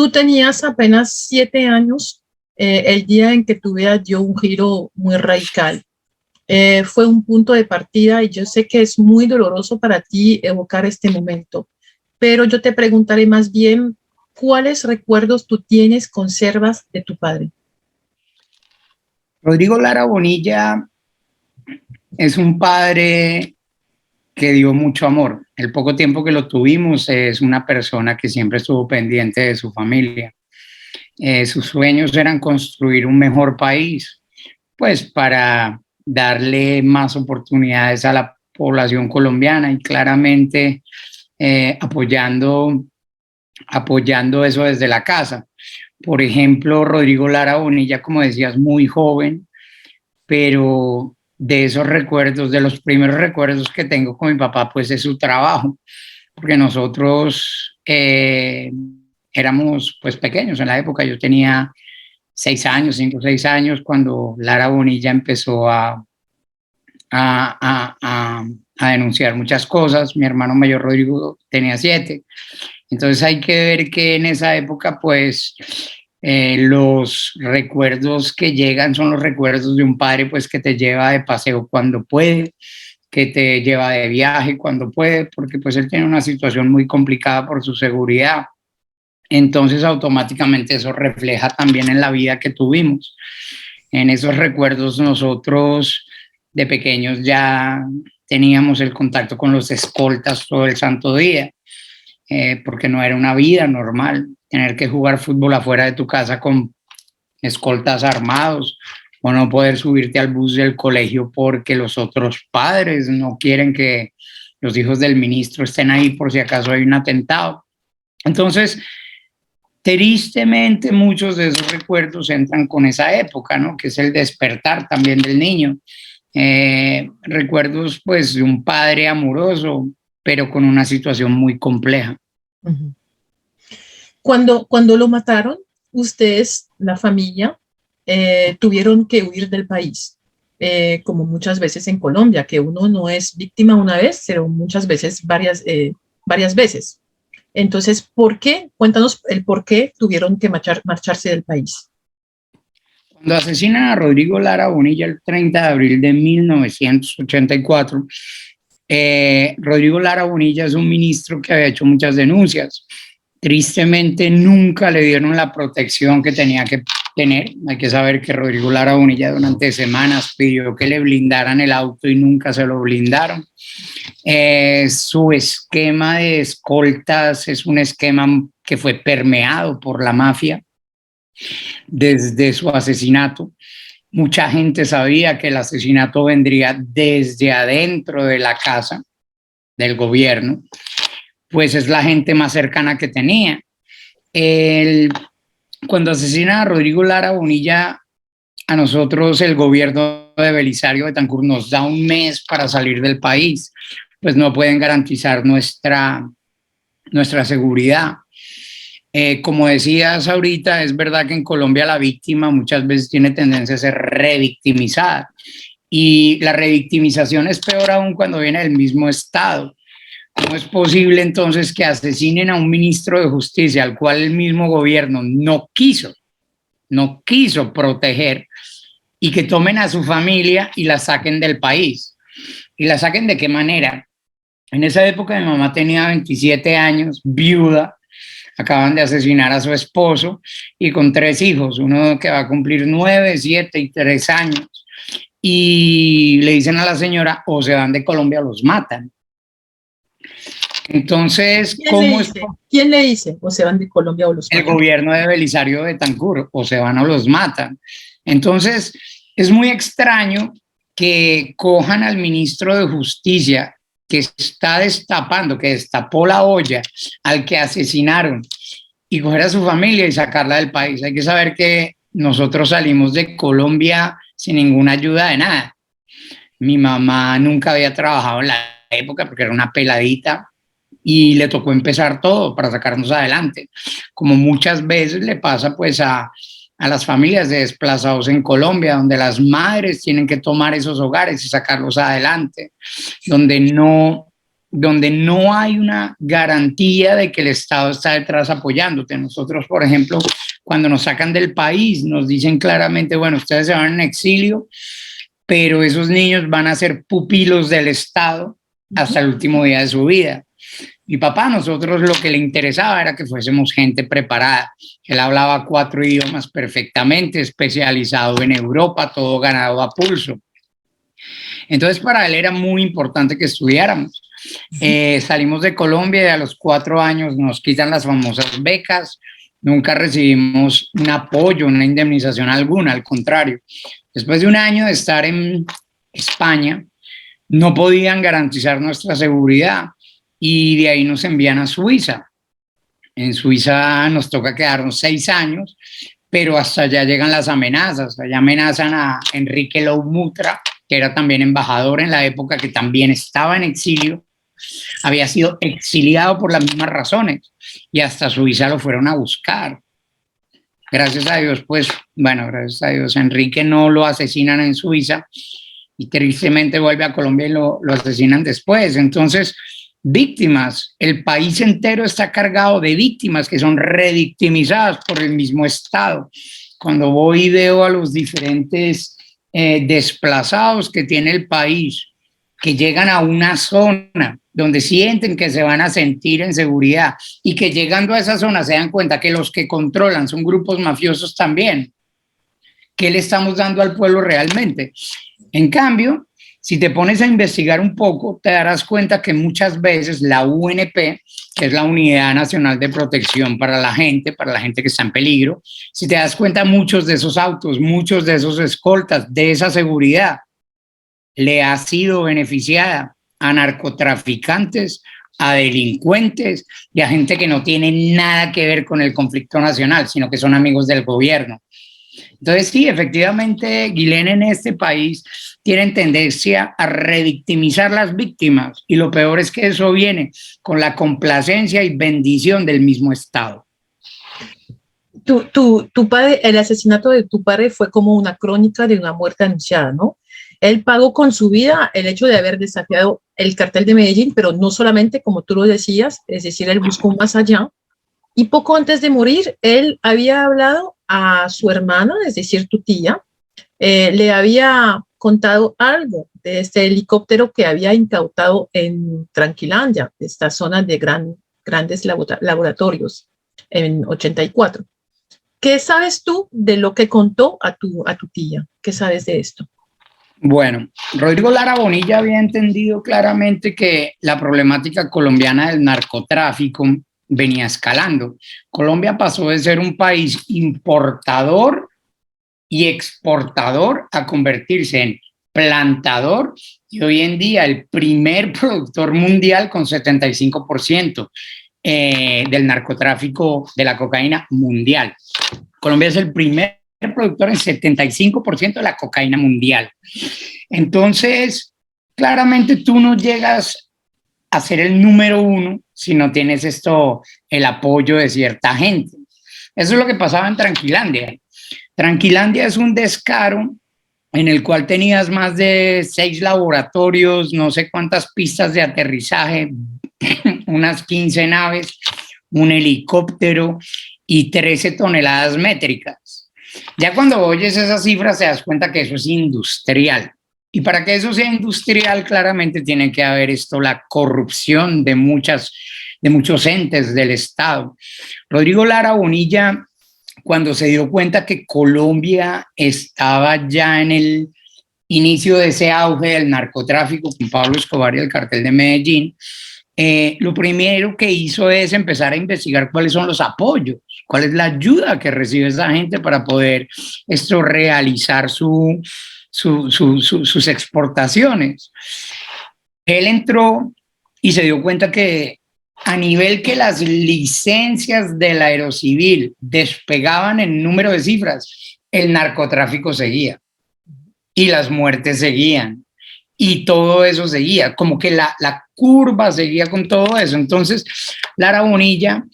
Tú tenías apenas 7 años el día en que tu vida dio un giro muy radical. Fue un punto de partida y yo sé que es muy doloroso para ti evocar este momento, pero yo te preguntaré más bien, ¿cuáles recuerdos tú tienes, conservas de tu padre? Rodrigo Lara Bonilla es un padre que dio mucho amor. El poco tiempo que lo tuvimos, es una persona que siempre estuvo pendiente de su familia. Sus sueños eran construir un mejor país, pues para darle más oportunidades a la población colombiana y claramente apoyando eso desde la casa. Por ejemplo, Rodrigo Lara Bonilla, como decías, muy joven, pero de esos recuerdos, de los primeros recuerdos que tengo con mi papá, pues es su trabajo, porque nosotros éramos pues pequeños en la época. Yo tenía 6 años, 5 o 6 años, cuando Lara Bonilla empezó a denunciar muchas cosas. Mi hermano mayor Rodrigo tenía 7. Entonces hay que ver que en esa época pues los recuerdos que llegan son los recuerdos de un padre pues que te lleva de paseo cuando puede, que te lleva de viaje cuando puede, porque pues él tiene una situación muy complicada por su seguridad. Entonces automáticamente eso refleja también en la vida que tuvimos. En esos recuerdos nosotros de pequeños ya teníamos el contacto con los escoltas todo el santo día, porque no era una vida normal tener que jugar fútbol afuera de tu casa con escoltas armados, o no poder subirte al bus del colegio porque los otros padres no quieren que los hijos del ministro estén ahí por si acaso hay un atentado. Entonces, tristemente muchos de esos recuerdos entran con esa época, ¿no? Que es el despertar también del niño. Recuerdos pues de un padre amoroso, pero con una situación muy compleja. Uh-huh. Cuando lo mataron, ustedes, la familia, tuvieron que huir del país, como muchas veces en Colombia, que uno no es víctima una vez, pero muchas veces varias veces. Entonces, ¿por qué? Cuéntanos el por qué tuvieron que marcharse del país. Cuando asesinan a Rodrigo Lara Bonilla el 30 de abril de 1984, Rodrigo Lara Bonilla es un ministro que había hecho muchas denuncias. Tristemente nunca le dieron la protección que tenía que tener. Hay que saber que Rodrigo Lara Bonilla durante semanas pidió que le blindaran el auto y nunca se lo blindaron. Su esquema de escoltas es un esquema que fue permeado por la mafia desde su asesinato. Mucha gente sabía que el asesinato vendría desde adentro de la casa del gobierno, pues es la gente más cercana que tenía. Cuando asesinan a Rodrigo Lara Bonilla, a nosotros el gobierno de Belisario Betancur nos da un mes para salir del país, pues no pueden garantizar nuestra seguridad. Como decías ahorita, es verdad que en Colombia la víctima muchas veces tiene tendencia a ser revictimizada, y la revictimización es peor aún cuando viene del mismo Estado. ¿Cómo es posible entonces que asesinen a un ministro de justicia al cual el mismo gobierno no quiso proteger, y que tomen a su familia y la saquen del país? ¿Y la saquen de qué manera? En esa época mi mamá tenía 27 años, viuda, acaban de asesinar a su esposo y con 3 hijos, uno que va a cumplir 9, 7 y 3 años. Y le dicen a la señora, o se van de Colombia o los matan. Entonces, ¿Quién le dice? O se van de Colombia o los matan. El gobierno de Belisario Betancur, o se van o los matan. Entonces, es muy extraño que cojan al ministro de Justicia, que está destapando, que destapó la olla, al que asesinaron, y coger a su familia y sacarla del país. Hay que saber que nosotros salimos de Colombia sin ninguna ayuda de nada. Mi mamá nunca había trabajado en la época porque era una peladita, y le tocó empezar todo para sacarnos adelante, como muchas veces le pasa pues a las familias de desplazados en Colombia, donde las madres tienen que tomar esos hogares y sacarlos adelante, donde no donde no hay una garantía de que el Estado está detrás apoyándote. Nosotros, por ejemplo, cuando nos sacan del país, nos dicen claramente, bueno, ustedes se van en exilio, pero esos niños van a ser pupilos del Estado hasta el último día de su vida. Mi papá, a nosotros lo que le interesaba era que fuésemos gente preparada. Él hablaba 4 idiomas perfectamente, especializado en Europa, todo ganado a pulso. Entonces, para él era muy importante que estudiáramos. Salimos de Colombia y a los 4 años nos quitan las famosas becas. Nunca recibimos un apoyo, una indemnización alguna, al contrario. Después de un año de estar en España, no podían garantizar nuestra seguridad y de ahí nos envían a Suiza. En Suiza nos toca quedarnos 6 años, pero hasta allá llegan las amenazas. Allá amenazan a Enrique Loumutra, que era también embajador en la época, que también estaba en exilio, había sido exiliado por las mismas razones y hasta Suiza lo fueron a buscar. Gracias a Dios, pues, bueno, gracias a Dios, Enrique no lo asesinan en Suiza y tristemente vuelve a Colombia y lo asesinan después. Entonces, víctimas, el país entero está cargado de víctimas que son revictimizadas por el mismo Estado. Cuando voy y veo a los diferentes desplazados que tiene el país, que llegan a una zona donde sienten que se van a sentir en seguridad y que llegando a esa zona se dan cuenta que los que controlan son grupos mafiosos también. ¿Qué le estamos dando al pueblo realmente? En cambio, si te pones a investigar un poco, te darás cuenta que muchas veces la UNP, que es la Unidad Nacional de Protección para la gente que está en peligro, si te das cuenta, muchos de esos autos, muchos de esos escoltas, de esa seguridad, le ha sido beneficiada a narcotraficantes, a delincuentes y a gente que no tiene nada que ver con el conflicto nacional, sino que son amigos del gobierno. Entonces, sí, efectivamente, Guilén, en este país tienen tendencia a revictimizar las víctimas y lo peor es que eso viene con la complacencia y bendición del mismo Estado. Tu padre, el asesinato de tu padre fue como una crónica de una muerte anunciada, ¿no? Él pagó con su vida el hecho de haber desafiado el cartel de Medellín, pero no solamente, como tú lo decías, es decir, él buscó más allá. Y poco antes de morir, él había hablado a su hermana, es decir, tu tía, le había contado algo de este helicóptero que había incautado en Tranquilandia, esta zona de grandes laboratorios, en 84. ¿Qué sabes tú de lo que contó a tu tía? ¿Qué sabes de esto? Bueno, Rodrigo Lara Bonilla había entendido claramente que la problemática colombiana del narcotráfico venía escalando. Colombia pasó de ser un país importador y exportador a convertirse en plantador y hoy en día el primer productor mundial con 75% del narcotráfico de la cocaína mundial. Colombia es el primer productor en 75% de la cocaína mundial. Entonces, claramente tú no llegas a ser el número 1 si no tienes el apoyo de cierta gente. Eso es lo que pasaba en Tranquilandia. Tranquilandia es un descaro en el cual tenías más de 6 laboratorios, no sé cuántas pistas de aterrizaje, unas 15 naves, un helicóptero y 13 toneladas métricas. Ya cuando oyes esas cifras te das cuenta que eso es industrial. Y para que eso sea industrial, claramente tiene que haber la corrupción de muchos entes del Estado. Rodrigo Lara Bonilla, cuando se dio cuenta que Colombia estaba ya en el inicio de ese auge del narcotráfico con Pablo Escobar y el cartel de Medellín, lo primero que hizo es empezar a investigar cuáles son los apoyos, cuál es la ayuda que recibe esa gente para poder realizar sus exportaciones. Él entró y se dio cuenta que a nivel que las licencias del aerocivil despegaban en número de cifras, el narcotráfico seguía y las muertes seguían y todo eso seguía, como que la curva seguía con todo eso. Entonces, Lara Bonilla,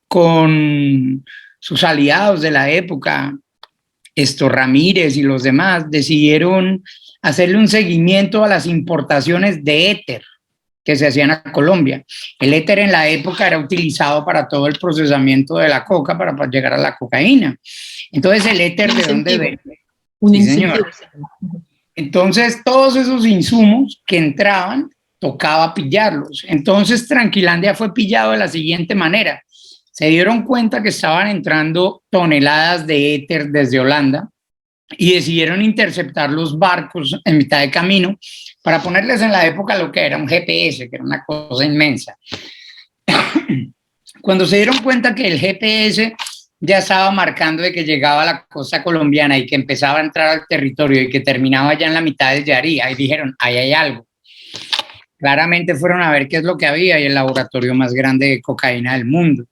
con sus aliados de la época, Ramírez y los demás, decidieron hacerle un seguimiento a las importaciones de éter. que se hacían a Colombia. El éter en la época era utilizado para todo el procesamiento de la coca para llegar a la cocaína. Entonces, ¿el éter de dónde viene? Un incentivo. Entonces, todos esos insumos que entraban, tocaba pillarlos. Entonces, Tranquilandia fue pillado de la siguiente manera. Se dieron cuenta que estaban entrando toneladas de éter desde Holanda y decidieron interceptar los barcos en mitad de camino para ponerles en la época lo que era un GPS, que era una cosa inmensa. Cuando se dieron cuenta que el GPS ya estaba marcando de que llegaba a la costa colombiana y que empezaba a entrar al territorio y que terminaba ya en la mitad del Yarí, ahí dijeron, ahí hay algo. Claramente fueron a ver qué es lo que había y el laboratorio más grande de cocaína del mundo.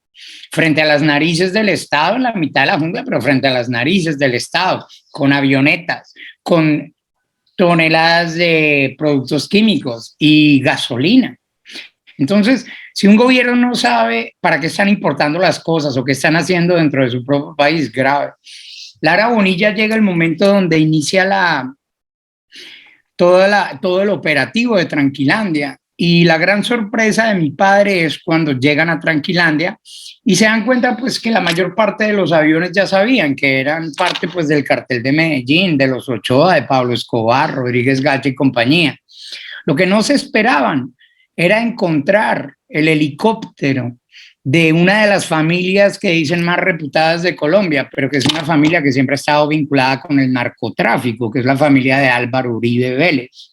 Frente a las narices del Estado, en la mitad de la jungla, pero frente a las narices del Estado, con avionetas, con toneladas de productos químicos y gasolina. Entonces, si un gobierno no sabe para qué están importando las cosas o qué están haciendo dentro de su propio país, grave. Lara Bonilla llega el momento donde inicia todo el operativo de Tranquilandia. Y la gran sorpresa de mi padre es cuando llegan a Tranquilandia y se dan cuenta pues que la mayor parte de los aviones ya sabían que eran parte pues del cartel de Medellín, de los Ochoa, de Pablo Escobar, Rodríguez Gacha y compañía. Lo que no se esperaban era encontrar el helicóptero de una de las familias que dicen más reputadas de Colombia, pero que es una familia que siempre ha estado vinculada con el narcotráfico, que es la familia de Álvaro Uribe Vélez.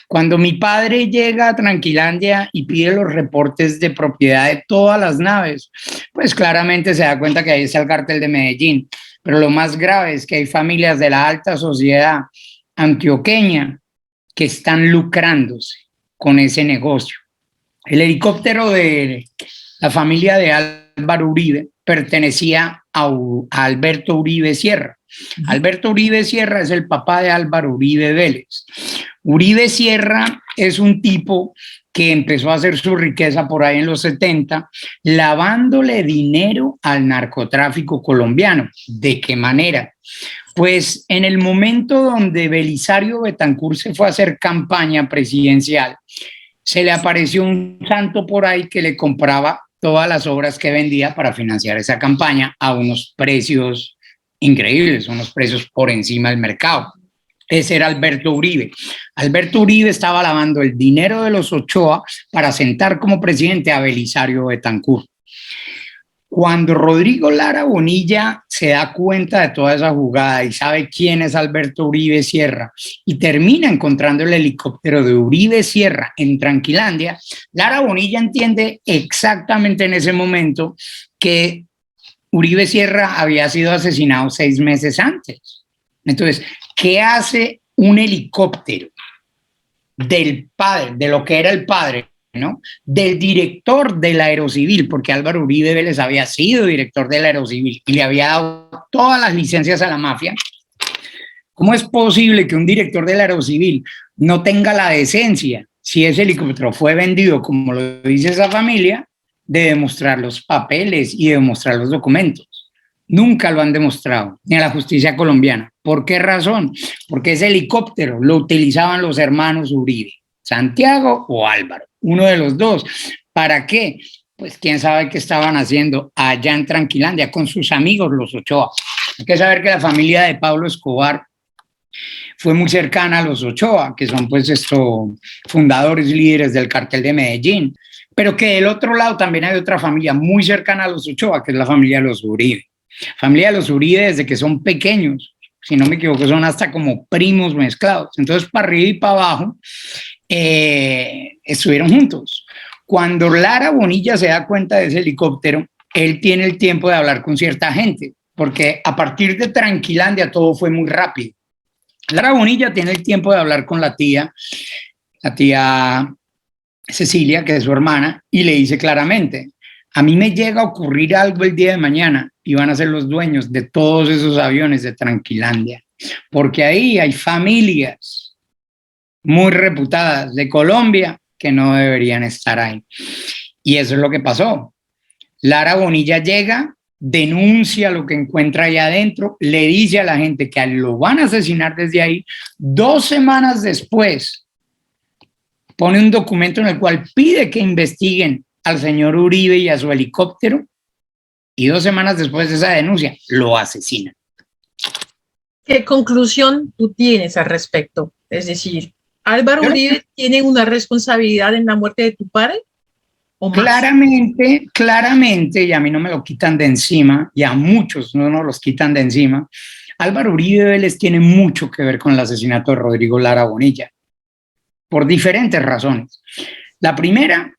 Cuando mi padre llega a Tranquilandia y pide los reportes de propiedad de todas las naves, pues claramente se da cuenta que ahí está el cartel de Medellín. Pero lo más grave es que hay familias de la alta sociedad antioqueña que están lucrándose con ese negocio. El helicóptero de la familia de Álvaro Uribe pertenecía a Alberto Uribe Sierra. Alberto Uribe Sierra es el papá de Álvaro Uribe Vélez. Uribe Sierra es un tipo que empezó a hacer su riqueza por ahí en los 70, lavándole dinero al narcotráfico colombiano. ¿De qué manera? Pues en el momento donde Belisario Betancur se fue a hacer campaña presidencial, se le apareció un santo por ahí que le compraba todas las obras que vendía para financiar esa campaña a unos precios increíbles, unos precios por encima del mercado. Ese era Alberto Uribe. Alberto Uribe estaba lavando el dinero de los Ochoa para sentar como presidente a Belisario Betancur. Cuando Rodrigo Lara Bonilla se da cuenta de toda esa jugada y sabe quién es Alberto Uribe Sierra y termina encontrando el helicóptero de Uribe Sierra en Tranquilandia, Lara Bonilla entiende exactamente en ese momento que Uribe Sierra había sido asesinado 6 meses antes. Entonces, ¿qué hace un helicóptero del padre, de lo que era el padre, ¿no? Del director del Aerocivil, porque Álvaro Uribe Vélez había sido director del Aerocivil y le había dado todas las licencias a la mafia? ¿Cómo es posible que un director del Aerocivil no tenga la decencia, si ese helicóptero fue vendido, como lo dice esa familia, de demostrar los papeles y de demostrar los documentos? Nunca lo han demostrado, ni a la justicia colombiana. ¿Por qué razón? Porque ese helicóptero lo utilizaban los hermanos Uribe, Santiago o Álvaro, uno de los dos. ¿Para qué? Pues quién sabe qué estaban haciendo allá en Tranquilandia con sus amigos los Ochoa. Hay que saber que la familia de Pablo Escobar fue muy cercana a los Ochoa, que son pues fundadores y líderes del cartel de Medellín, pero que del otro lado también hay otra familia muy cercana a los Ochoa, que es la familia de los Uribe. Familia de los Uribe desde que son pequeños, si no me equivoco, son hasta como primos mezclados. Entonces, para arriba y para abajo, estuvieron juntos. Cuando Lara Bonilla se da cuenta de ese helicóptero, él tiene el tiempo de hablar con cierta gente, porque a partir de Tranquilandia todo fue muy rápido. Lara Bonilla tiene el tiempo de hablar con la tía Cecilia, que es su hermana, y le dice claramente: a mí me llega a ocurrir algo el día de mañana y van a ser los dueños de todos esos aviones de Tranquilandia, porque ahí hay familias muy reputadas de Colombia que no deberían estar ahí. Y eso es lo que pasó. Lara Bonilla llega, denuncia lo que encuentra allá adentro, le dice a la gente que lo van a asesinar desde ahí. 2 semanas después, pone un documento en el cual pide que investiguen al señor Uribe y a su helicóptero, y 2 semanas después de esa denuncia, lo asesinan. ¿Qué conclusión tú tienes al respecto? Es decir, ¿Álvaro Uribe tiene una responsabilidad en la muerte de tu padre o más? Claramente, y a mí no me lo quitan de encima, y a muchos no nos los quitan de encima, Álvaro Uribe Vélez tiene mucho que ver con el asesinato de Rodrigo Lara Bonilla, por diferentes razones. La primera,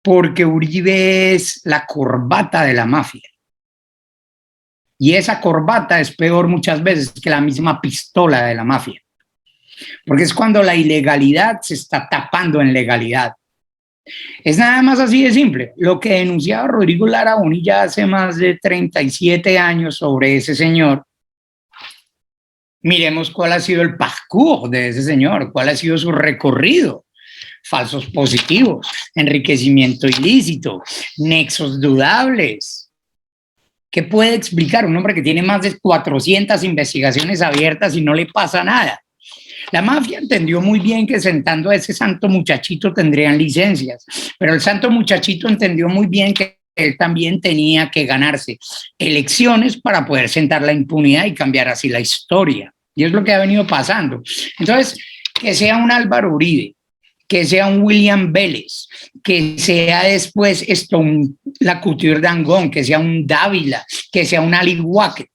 porque Uribe es la corbata de la mafia. Y esa corbata es peor muchas veces que la misma pistola de la mafia. Porque es cuando la ilegalidad se está tapando en legalidad. Es nada más así de simple. Lo que denunciaba Rodrigo Lara Bonilla hace más de 37 años sobre ese señor, miremos cuál ha sido el parcours de ese señor, cuál ha sido su recorrido. Falsos positivos, enriquecimiento ilícito, nexos dudables. ¿Qué puede explicar un hombre que tiene más de 400 investigaciones abiertas y no le pasa nada? La mafia entendió muy bien que sentando a ese santo muchachito tendrían licencias, pero el santo muchachito entendió muy bien que él también tenía que ganarse elecciones para poder sentar la impunidad y cambiar así la historia. Y es lo que ha venido pasando. Entonces, que sea un Álvaro Uribe, que sea un William Vélez, que sea después la Couture d'Angón, que sea un Dávila, que sea un Ali Wackett.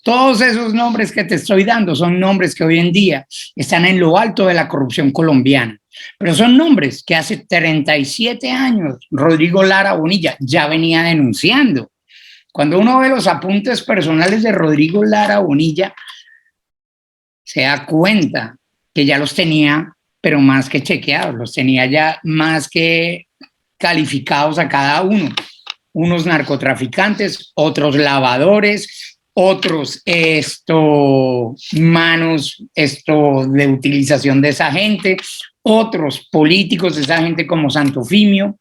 Todos esos nombres que te estoy dando son nombres que hoy en día están en lo alto de la corrupción colombiana, pero son nombres que hace 37 años Rodrigo Lara Bonilla ya venía denunciando. Cuando uno ve los apuntes personales de Rodrigo Lara Bonilla, se da cuenta que ya los tenía, pero más que chequeados, los tenía ya más que calificados a cada uno. Unos narcotraficantes, otros lavadores, otros manos de utilización de esa gente, otros políticos de esa gente como Santofimio.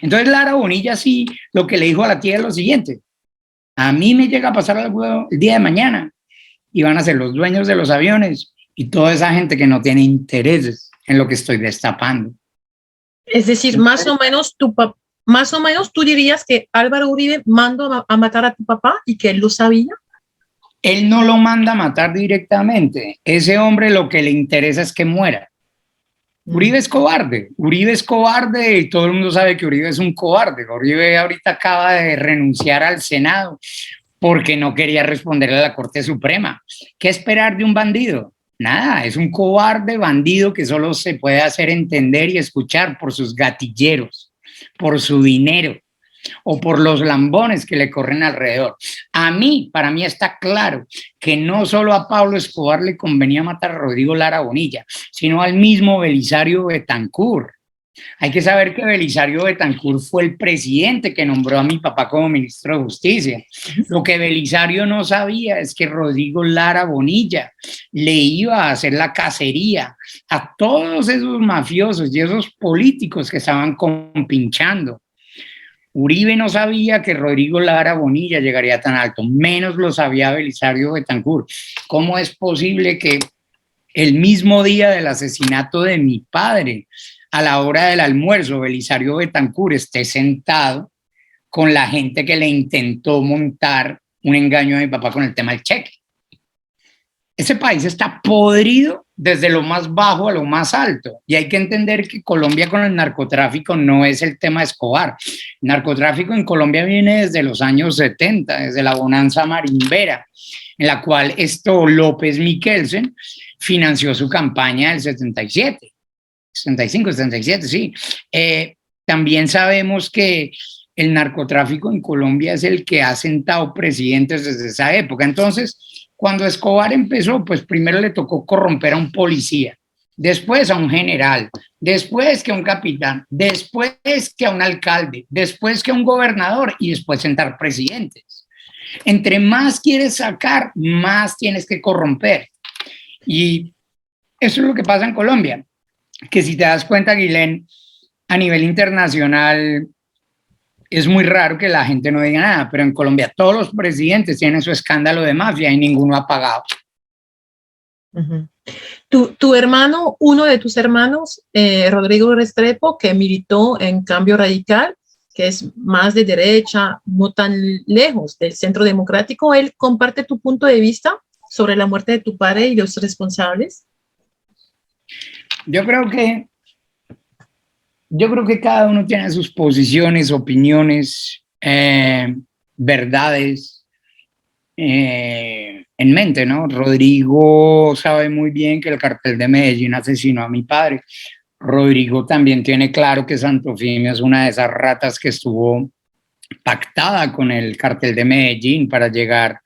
Entonces Lara Bonilla sí lo que le dijo a la tía es lo siguiente: a mí me llega a pasar algo el día de mañana y van a ser los dueños de los aviones y toda esa gente que no tiene intereses en lo que estoy destapando. Es decir, más o menos tú dirías que Álvaro Uribe mandó a matar a tu papá y que él lo sabía. Él no lo manda a matar directamente. Ese hombre lo que le interesa es que muera. Uribe es cobarde. Uribe es cobarde y todo el mundo sabe que Uribe es un cobarde. Uribe ahorita acaba de renunciar al Senado porque no quería responderle a la Corte Suprema. ¿Qué esperar de un bandido? Nada, es un cobarde bandido que solo se puede hacer entender y escuchar por sus gatilleros, por su dinero o por los lambones que le corren alrededor. Para mí está claro que no solo a Pablo Escobar le convenía matar a Rodrigo Lara Bonilla, sino al mismo Belisario Betancur. Hay que saber que Belisario Betancur fue el presidente que nombró a mi papá como ministro de Justicia. Lo que Belisario no sabía es que Rodrigo Lara Bonilla le iba a hacer la cacería a todos esos mafiosos y esos políticos que estaban compinchando. Uribe no sabía que Rodrigo Lara Bonilla llegaría tan alto, menos lo sabía Belisario Betancur. ¿Cómo es posible que el mismo día del asesinato de mi padre, a la hora del almuerzo, Belisario Betancur esté sentado con la gente que le intentó montar un engaño a mi papá con el tema del cheque? Ese país está podrido desde lo más bajo a lo más alto. Y hay que entender que Colombia con el narcotráfico no es el tema de Escobar. El narcotráfico en Colombia viene desde los años 70, desde la bonanza marimbera, en la cual López Miquelsen financió su campaña del 77, 75, 77, sí. También sabemos que el narcotráfico en Colombia es el que ha sentado presidentes desde esa época. Entonces, cuando Escobar empezó, pues primero le tocó corromper a un policía, después a un general, después que a un capitán, después que a un alcalde, después que a un gobernador y después sentar presidentes. Entre más quieres sacar, más tienes que corromper. Y eso es lo que pasa en Colombia, que si te das cuenta, Guilén, a nivel internacional es muy raro que la gente no diga nada, pero en Colombia todos los presidentes tienen su escándalo de mafia y ninguno ha pagado. Ujú. Tu hermano, uno de tus hermanos, Rodrigo Restrepo, que militó en Cambio Radical, que es más de derecha, no tan lejos del centro democrático, ¿él comparte tu punto de vista sobre la muerte de tu padre y los responsables? Yo creo que, yo creo que cada uno tiene sus posiciones, opiniones, verdades en mente, ¿no? Rodrigo sabe muy bien que el cartel de Medellín asesinó a mi padre. Rodrigo también tiene claro que Santofimio es una de esas ratas que estuvo pactada con el cartel de Medellín para llegar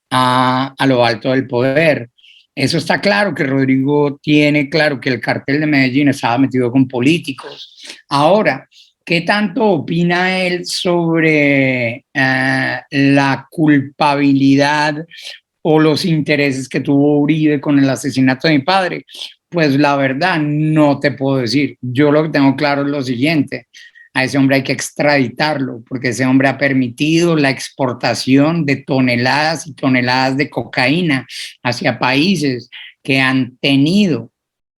a lo alto del poder. Eso está claro, que Rodrigo tiene claro que el cartel de Medellín estaba metido con políticos. Ahora, ¿qué tanto opina él sobre la culpabilidad o los intereses que tuvo Uribe con el asesinato de mi padre? Pues la verdad no te puedo decir. Yo lo que tengo claro es lo siguiente: a ese hombre hay que extraditarlo, porque ese hombre ha permitido la exportación de toneladas y toneladas de cocaína hacia países que han tenido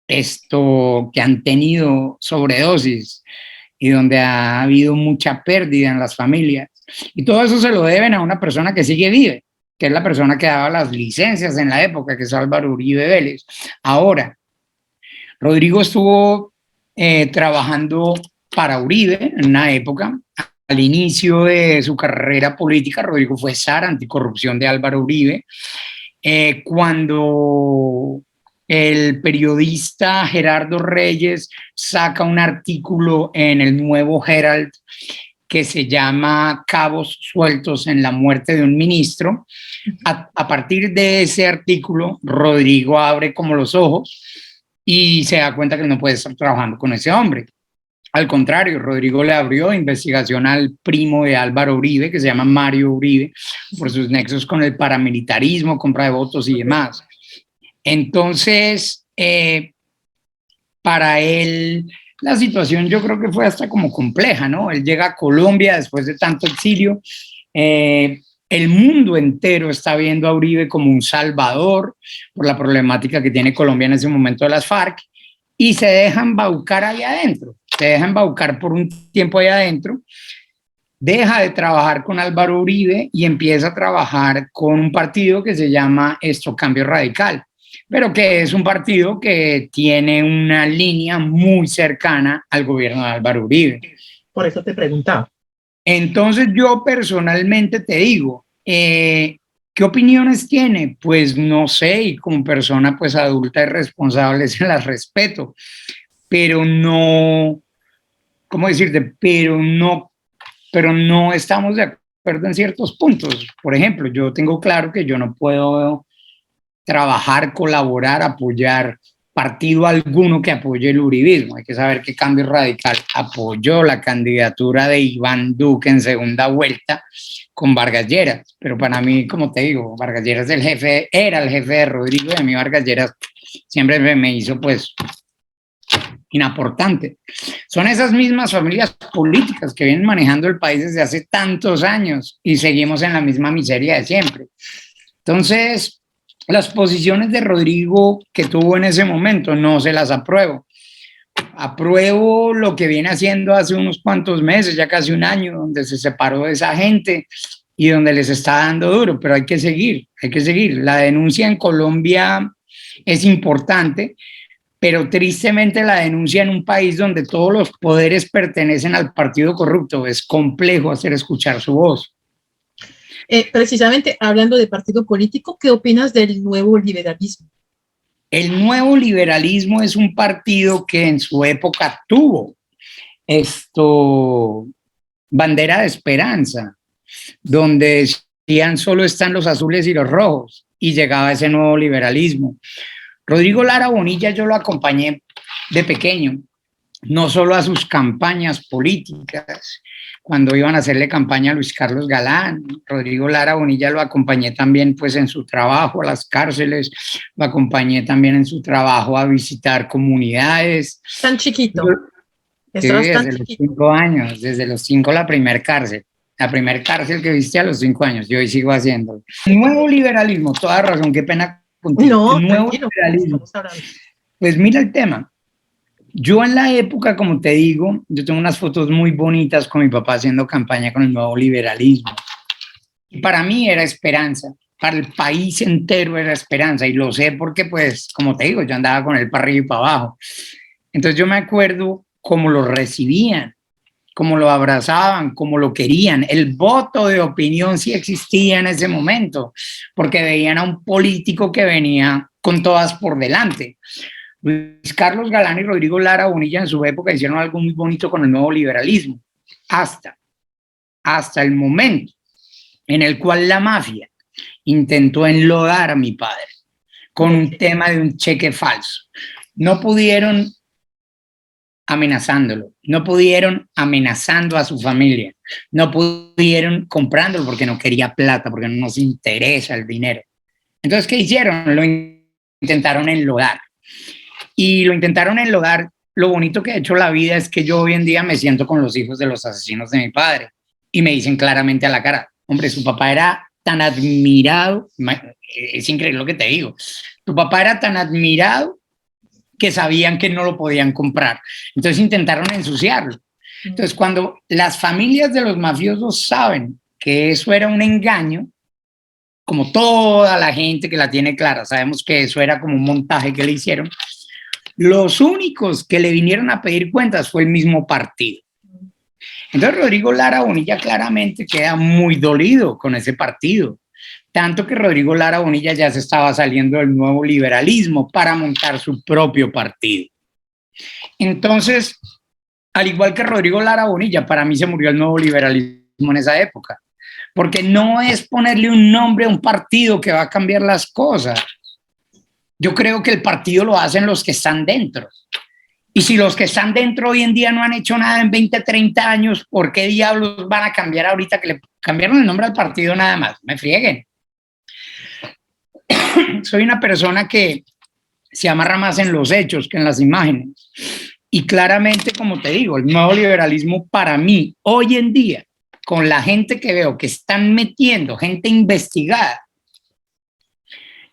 que han tenido sobredosis y donde ha habido mucha pérdida en las familias. Y todo eso se lo deben a una persona que sigue vive, que es la persona que daba las licencias en la época, que es Álvaro Uribe Vélez. Ahora, Rodrigo estuvo trabajando para Uribe en una época. Al inicio de su carrera política, Rodrigo fue zar anticorrupción de Álvaro Uribe. Cuando el periodista Gerardo Reyes saca un artículo en el Nuevo Herald que se llama Cabos sueltos en la muerte de un ministro, a partir de ese artículo, Rodrigo abre como los ojos y se da cuenta que no puede estar trabajando con ese hombre. Al contrario, Rodrigo le abrió investigación al primo de Álvaro Uribe, que se llama Mario Uribe, por sus nexos con el paramilitarismo, compra de votos y demás. Entonces, para él, la situación yo creo que fue hasta como compleja, ¿no? Él llega a Colombia después de tanto exilio. El mundo entero está viendo a Uribe como un salvador por la problemática que tiene Colombia en ese momento de las FARC, y se dejan embaucar ahí adentro, se deja embaucar por un tiempo ahí adentro, deja de trabajar con Álvaro Uribe y empieza a trabajar con un partido que se llama Cambio Radical, pero que es un partido que tiene una línea muy cercana al gobierno de Álvaro Uribe. Por eso te preguntaba. Entonces yo personalmente te digo, ¿qué opiniones tiene? Pues no sé, y como persona pues adulta y responsable se las respeto, pero no, ¿cómo decirte? Pero no estamos de acuerdo en ciertos puntos. Por ejemplo, yo tengo claro que yo no puedo trabajar, colaborar, apoyar partido alguno que apoye el uribismo. Hay que saber que Cambio Radical apoyó la candidatura de Iván Duque en segunda vuelta con Vargas Lleras, pero para mí, como te digo, Vargas Lleras era el jefe de Rodrigo, y a mí Vargas Lleras siempre me hizo pues inaportante. Son esas mismas familias políticas que vienen manejando el país desde hace tantos años y seguimos en la misma miseria de siempre. Entonces, las posiciones de Rodrigo que tuvo en ese momento no se las apruebo. Apruebo lo que viene haciendo hace unos cuantos meses, ya casi un año, donde se separó de esa gente y donde les está dando duro, pero hay que seguir, hay que seguir. La denuncia en Colombia es importante, pero tristemente la denuncia en un país donde todos los poderes pertenecen al partido corrupto, es complejo hacer escuchar su voz. Precisamente hablando de partido político, ¿qué opinas del nuevo liberalismo? El nuevo liberalismo es un partido que en su época tuvo bandera de esperanza, donde decían solo están los azules y los rojos, y llegaba ese nuevo liberalismo. Rodrigo Lara Bonilla yo lo acompañé de pequeño, no solo a sus campañas políticas, cuando iban a hacerle campaña a Luis Carlos Galán. Rodrigo Lara Bonilla lo acompañé también pues en su trabajo a las cárceles, lo acompañé también en su trabajo a visitar comunidades. Tan chiquito. Sí, desde los 5 años, desde los 5 la primer cárcel que viste a los 5 años, yo hoy sigo haciendo. El nuevo liberalismo, toda razón, qué pena puntico. No, El nuevo tranquilo, liberalismo. estamos hablando. Pues mira el tema. Yo en la época, como te digo, yo tengo unas fotos muy bonitas con mi papá haciendo campaña con el nuevo liberalismo. Y para mí era esperanza, para el país entero era esperanza. Y lo sé porque, pues, como te digo, yo andaba con él para arriba y para abajo. Entonces yo me acuerdo cómo lo recibían, cómo lo abrazaban, cómo lo querían. El voto de opinión sí existía en ese momento, porque veían a un político que venía con todas por delante. Luis Carlos Galán y Rodrigo Lara Bonilla en su época hicieron algo muy bonito con el nuevo liberalismo, hasta el momento en el cual la mafia intentó enlodar a mi padre con un tema de un cheque falso. No pudieron amenazándolo, no pudieron amenazando a su familia, no pudieron comprándolo porque no quería plata, porque no nos interesa el dinero. Entonces, ¿qué hicieron? Lo intentaron enlodar. Y lo intentaron enlodar. Lo bonito que ha hecho la vida es que yo hoy en día me siento con los hijos de los asesinos de mi padre y me dicen claramente a la cara, hombre, su papá era tan admirado, es increíble lo que te digo, tu papá era tan admirado que sabían que no lo podían comprar. Entonces intentaron ensuciarlo. Entonces cuando las familias de los mafiosos saben que eso era un engaño, como toda la gente que la tiene clara, sabemos que eso era como un montaje que le hicieron, los únicos que le vinieron a pedir cuentas fue el mismo partido. Entonces Rodrigo Lara Bonilla claramente queda muy dolido con ese partido, tanto que Rodrigo Lara Bonilla ya se estaba saliendo del nuevo liberalismo para montar su propio partido. Entonces, al igual que Rodrigo Lara Bonilla, para mí se murió el nuevo liberalismo en esa época, porque no es ponerle un nombre a un partido que va a cambiar las cosas. Yo creo que el partido lo hacen los que están dentro. Y si los que están dentro hoy en día no han hecho nada en 20, 30 años, ¿por qué diablos van a cambiar ahorita que le cambiaron el nombre al partido nada más? Me frieguen. Soy una persona que se amarra más en los hechos que en las imágenes. Y claramente, como te digo, el nuevo liberalismo para mí, hoy en día, con la gente que veo que están metiendo, gente investigada,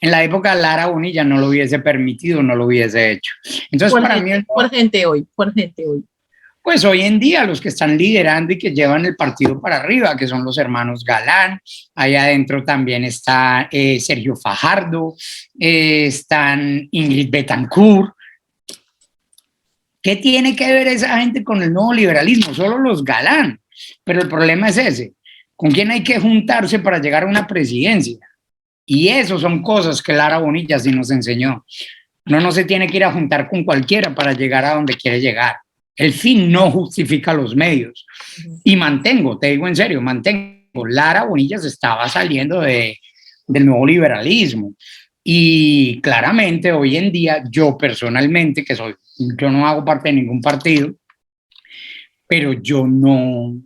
en la época Lara Bonilla no lo hubiese permitido, no lo hubiese hecho. Entonces, Por para gente, mí, por gente hoy, por gente hoy. pues hoy en día los que están liderando y que llevan el partido para arriba, que son los hermanos Galán, ahí adentro también está Sergio Fajardo, están Ingrid Betancourt. ¿Qué tiene que ver esa gente con el nuevo liberalismo? Solo los Galán. Pero el problema es ese. ¿Con quién hay que juntarse para llegar a una presidencia? Y eso son cosas que Lara Bonilla sí nos enseñó. No se tiene que ir a juntar con cualquiera para llegar a donde quiere llegar. El fin no justifica los medios. Y mantengo, te digo en serio, mantengo. Lara Bonilla se estaba saliendo del nuevo liberalismo. Y claramente hoy en día, yo personalmente, yo no hago parte de ningún partido, pero yo no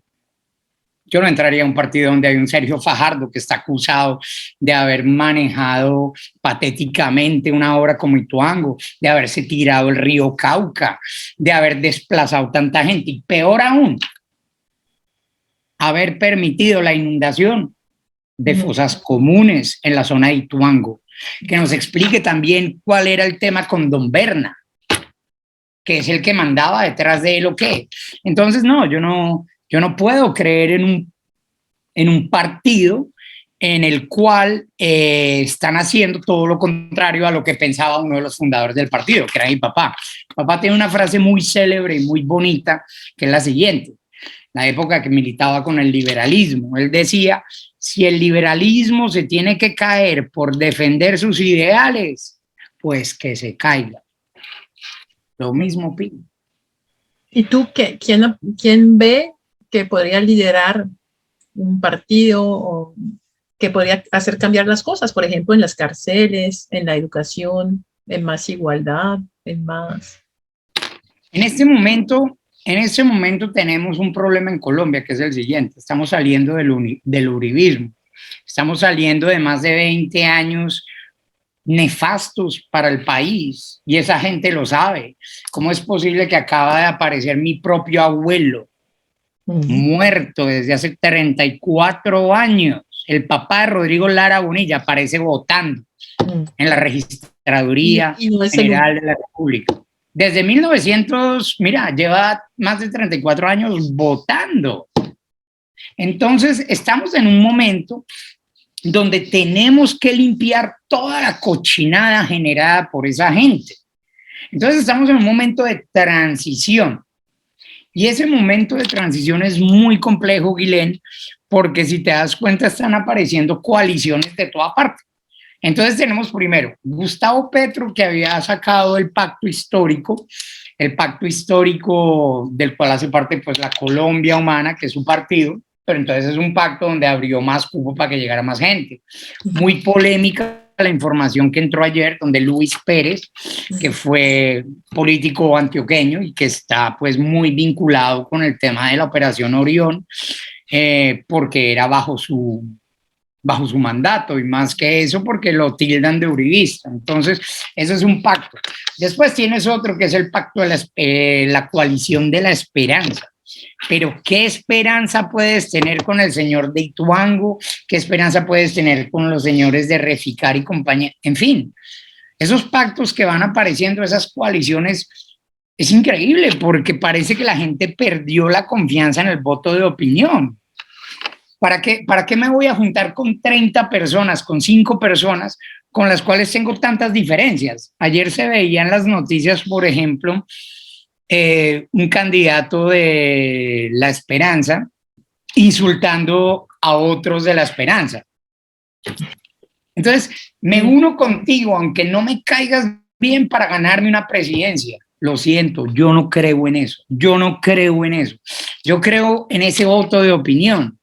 entraría a un partido donde hay un Sergio Fajardo que está acusado de haber manejado patéticamente una obra como Ituango, de haberse tirado el río Cauca, de haber desplazado tanta gente y peor aún, haber permitido la inundación de fosas comunes en la zona de Ituango. Que nos explique también cuál era el tema con Don Berna, que es el que mandaba detrás de él o qué. Entonces, no, yo no puedo creer en un partido en el cual están haciendo todo lo contrario a lo que pensaba uno de los fundadores del partido, que era mi papá. Mi papá tiene una frase muy célebre y muy bonita, que es la siguiente. La época que militaba con el liberalismo, él decía, si el liberalismo se tiene que caer por defender sus ideales, pues que se caiga. Lo mismo opino. ¿Y tú quién ve que podría liderar un partido o que podría hacer cambiar las cosas? Por ejemplo, en las cárceles, en la educación, en más igualdad, en más... En este momento tenemos un problema en Colombia, que es el siguiente. Estamos saliendo del uribismo. Estamos saliendo de más de 20 años nefastos para el país y esa gente lo sabe. ¿Cómo es posible que acaba de aparecer mi propio abuelo muerto desde hace 34 años? El papá de Rodrigo Lara Bonilla aparece votando en la Registraduría Y no es General de la República. Desde 1900, mira, lleva más de 34 años votando. Entonces, estamos en un momento donde tenemos que limpiar toda la cochinada generada por esa gente. Entonces, estamos en un momento de transición. Y ese momento de transición es muy complejo, Guilén, porque si te das cuenta están apareciendo coaliciones de toda parte. Entonces tenemos primero Gustavo Petro, que había sacado el pacto histórico del cual hace parte pues la Colombia Humana, que es su partido, pero entonces es un pacto donde abrió más cupo para que llegara más gente. Muy polémica la información que entró ayer, donde Luis Pérez, que fue político antioqueño y que está pues muy vinculado con el tema de la Operación Orión, porque era bajo su mandato, y más que eso porque lo tildan de uribista. Entonces, eso es un pacto. Después tienes otro que es el pacto de la coalición de la esperanza. Pero ¿qué esperanza puedes tener con el señor de Ituango? ¿Qué esperanza puedes tener con los señores de Reficar y compañía? En fin, esos pactos que van apareciendo, esas coaliciones, es increíble porque parece que la gente perdió la confianza en el voto de opinión. ¿Para qué me voy a juntar con 30 personas, con 5 personas, con las cuales tengo tantas diferencias? Ayer se veía en las noticias, por ejemplo, un candidato de La Esperanza insultando a otros de La Esperanza. Entonces, me uno contigo, aunque no me caigas bien, para ganarme una presidencia. Lo siento, yo no creo en eso. Yo no creo en eso. Yo creo en ese voto de opinión,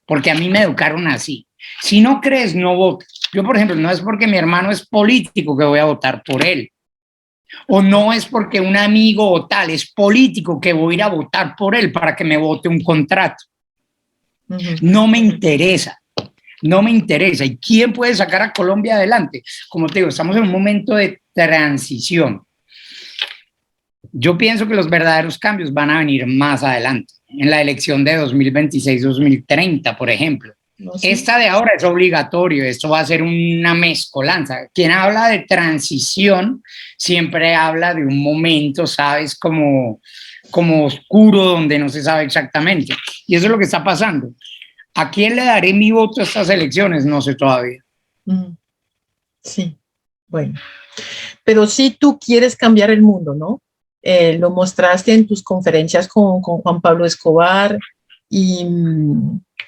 porque a mí me educaron así. Si no crees, no votes. Yo, por ejemplo, no es porque mi hermano es político que voy a votar por él. O no es porque un amigo o tal es político que voy a ir a votar por él para que me vote un contrato. No me interesa. No me interesa. ¿Y quién puede sacar a Colombia adelante? Como te digo, estamos en un momento de transición. Yo pienso que los verdaderos cambios van a venir más adelante, en la elección de 2026-2030, por ejemplo. No sé. Esta de ahora es obligatorio, esto va a ser una mezcolanza. Quien habla de transición siempre habla de un momento, ¿sabes? Como oscuro, donde no se sabe exactamente. Y eso es lo que está pasando. ¿A quién le daré mi voto a estas elecciones? No sé todavía. Sí, bueno. Pero sí tú quieres cambiar el mundo, ¿no? Lo mostraste en tus conferencias con Juan Pablo Escobar y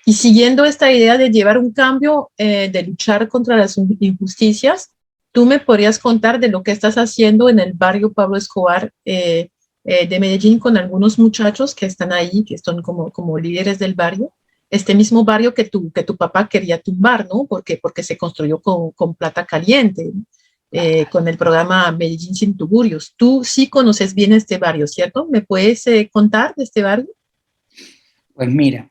siguiendo esta idea de llevar un cambio, de luchar contra las injusticias, ¿tú me podrías contar de lo que estás haciendo en el barrio Pablo Escobar de Medellín con algunos muchachos que están ahí, que son como líderes del barrio? Este mismo barrio que tu papá quería tumbar, ¿no? Porque se construyó con plata caliente, con el programa Medellín sin tugurios. Tú sí conoces bien este barrio, ¿cierto? ¿Me puedes contar de este barrio? Pues mira,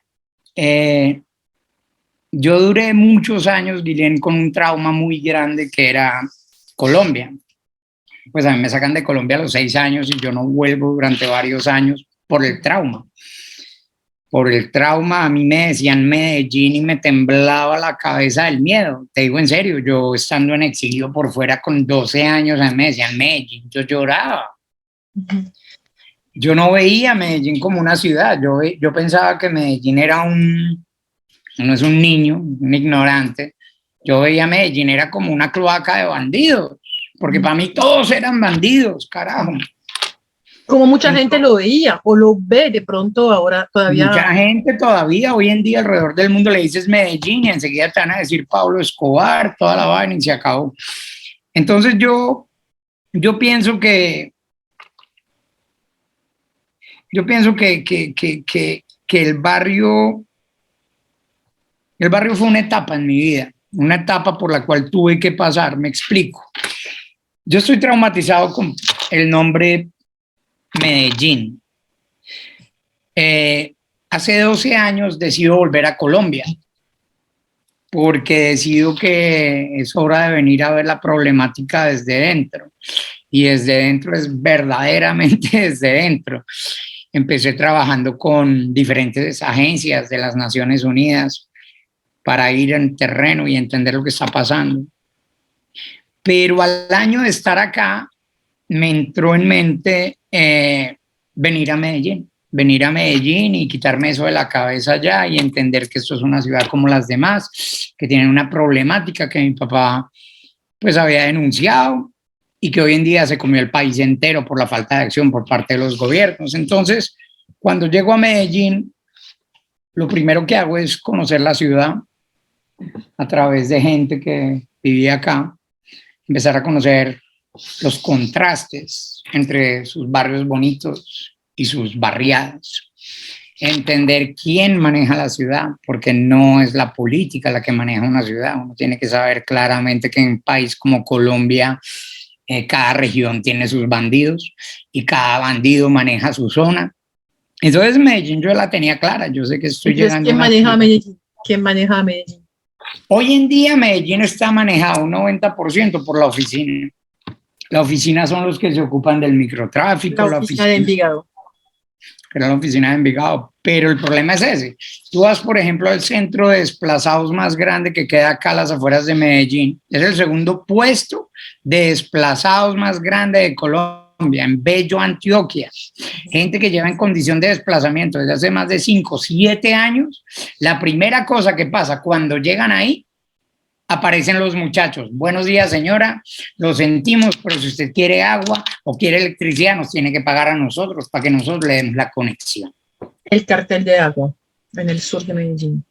yo duré muchos años, Guilén, con un trauma muy grande que era Colombia. Pues a mí me sacan de Colombia a los 6 años y yo no vuelvo durante varios años por el trauma. Por el trauma, a mí me decían Medellín y me temblaba la cabeza del miedo. Te digo en serio, yo estando en exilio por fuera con 12 años, a mí me decían Medellín, yo lloraba. Yo no veía Medellín como una ciudad, yo pensaba que Medellín era no es un niño, un ignorante. Yo veía Medellín era como una cloaca de bandidos, porque para mí todos eran bandidos, carajo. Como mucha gente lo veía o lo ve de pronto ahora todavía. Mucha gente todavía, hoy en día alrededor del mundo le dices Medellín y enseguida te van a decir Pablo Escobar, toda la vaina y se acabó. Entonces yo pienso que el barrio fue una etapa en mi vida, una etapa por la cual tuve que pasar, me explico. Yo estoy traumatizado con el nombre Medellín. Hace 12 años decido volver a Colombia porque decido que es hora de venir a ver la problemática desde dentro. Y desde dentro es verdaderamente desde dentro. Empecé trabajando con diferentes agencias de las Naciones Unidas para ir en terreno y entender lo que está pasando. pero al año de estar acá me entró en mente venir a Medellín y quitarme eso de la cabeza ya y entender que esto es una ciudad como las demás, que tienen una problemática que mi papá pues había denunciado y que hoy en día se comió el país entero por la falta de acción por parte de los gobiernos. Entonces, cuando llego a Medellín, lo primero que hago es conocer la ciudad a través de gente que vivía acá, empezar a conocer los contrastes entre sus barrios bonitos y sus barriadas, entender quién maneja la ciudad, porque no es la política la que maneja una ciudad. Uno tiene que saber claramente que en un país como Colombia, cada región tiene sus bandidos y cada bandido maneja su zona. Entonces Medellín yo la tenía clara, yo sé que estoy Entonces, llegando a ¿quién una maneja ciudad. Medellín? ¿Quién maneja Medellín? Hoy en día Medellín está manejado un 90% por la oficina. La oficina son los que se ocupan del microtráfico, La oficina de Envigado. era la oficina de Envigado, pero el problema es ese. Tú vas, por ejemplo, al centro de desplazados más grande que queda acá a las afueras de Medellín. Es el segundo puesto de desplazados más grande de Colombia, en Bello, Antioquia. Gente que lleva en condición de desplazamiento desde hace más de 5, 7 años. La primera cosa que pasa cuando llegan ahí, aparecen los muchachos. Buenos días, señora, lo sentimos, pero si usted quiere agua o quiere electricidad, nos tiene que pagar a nosotros para que nosotros le demos la conexión. El cartel de agua en el sur de Medellín.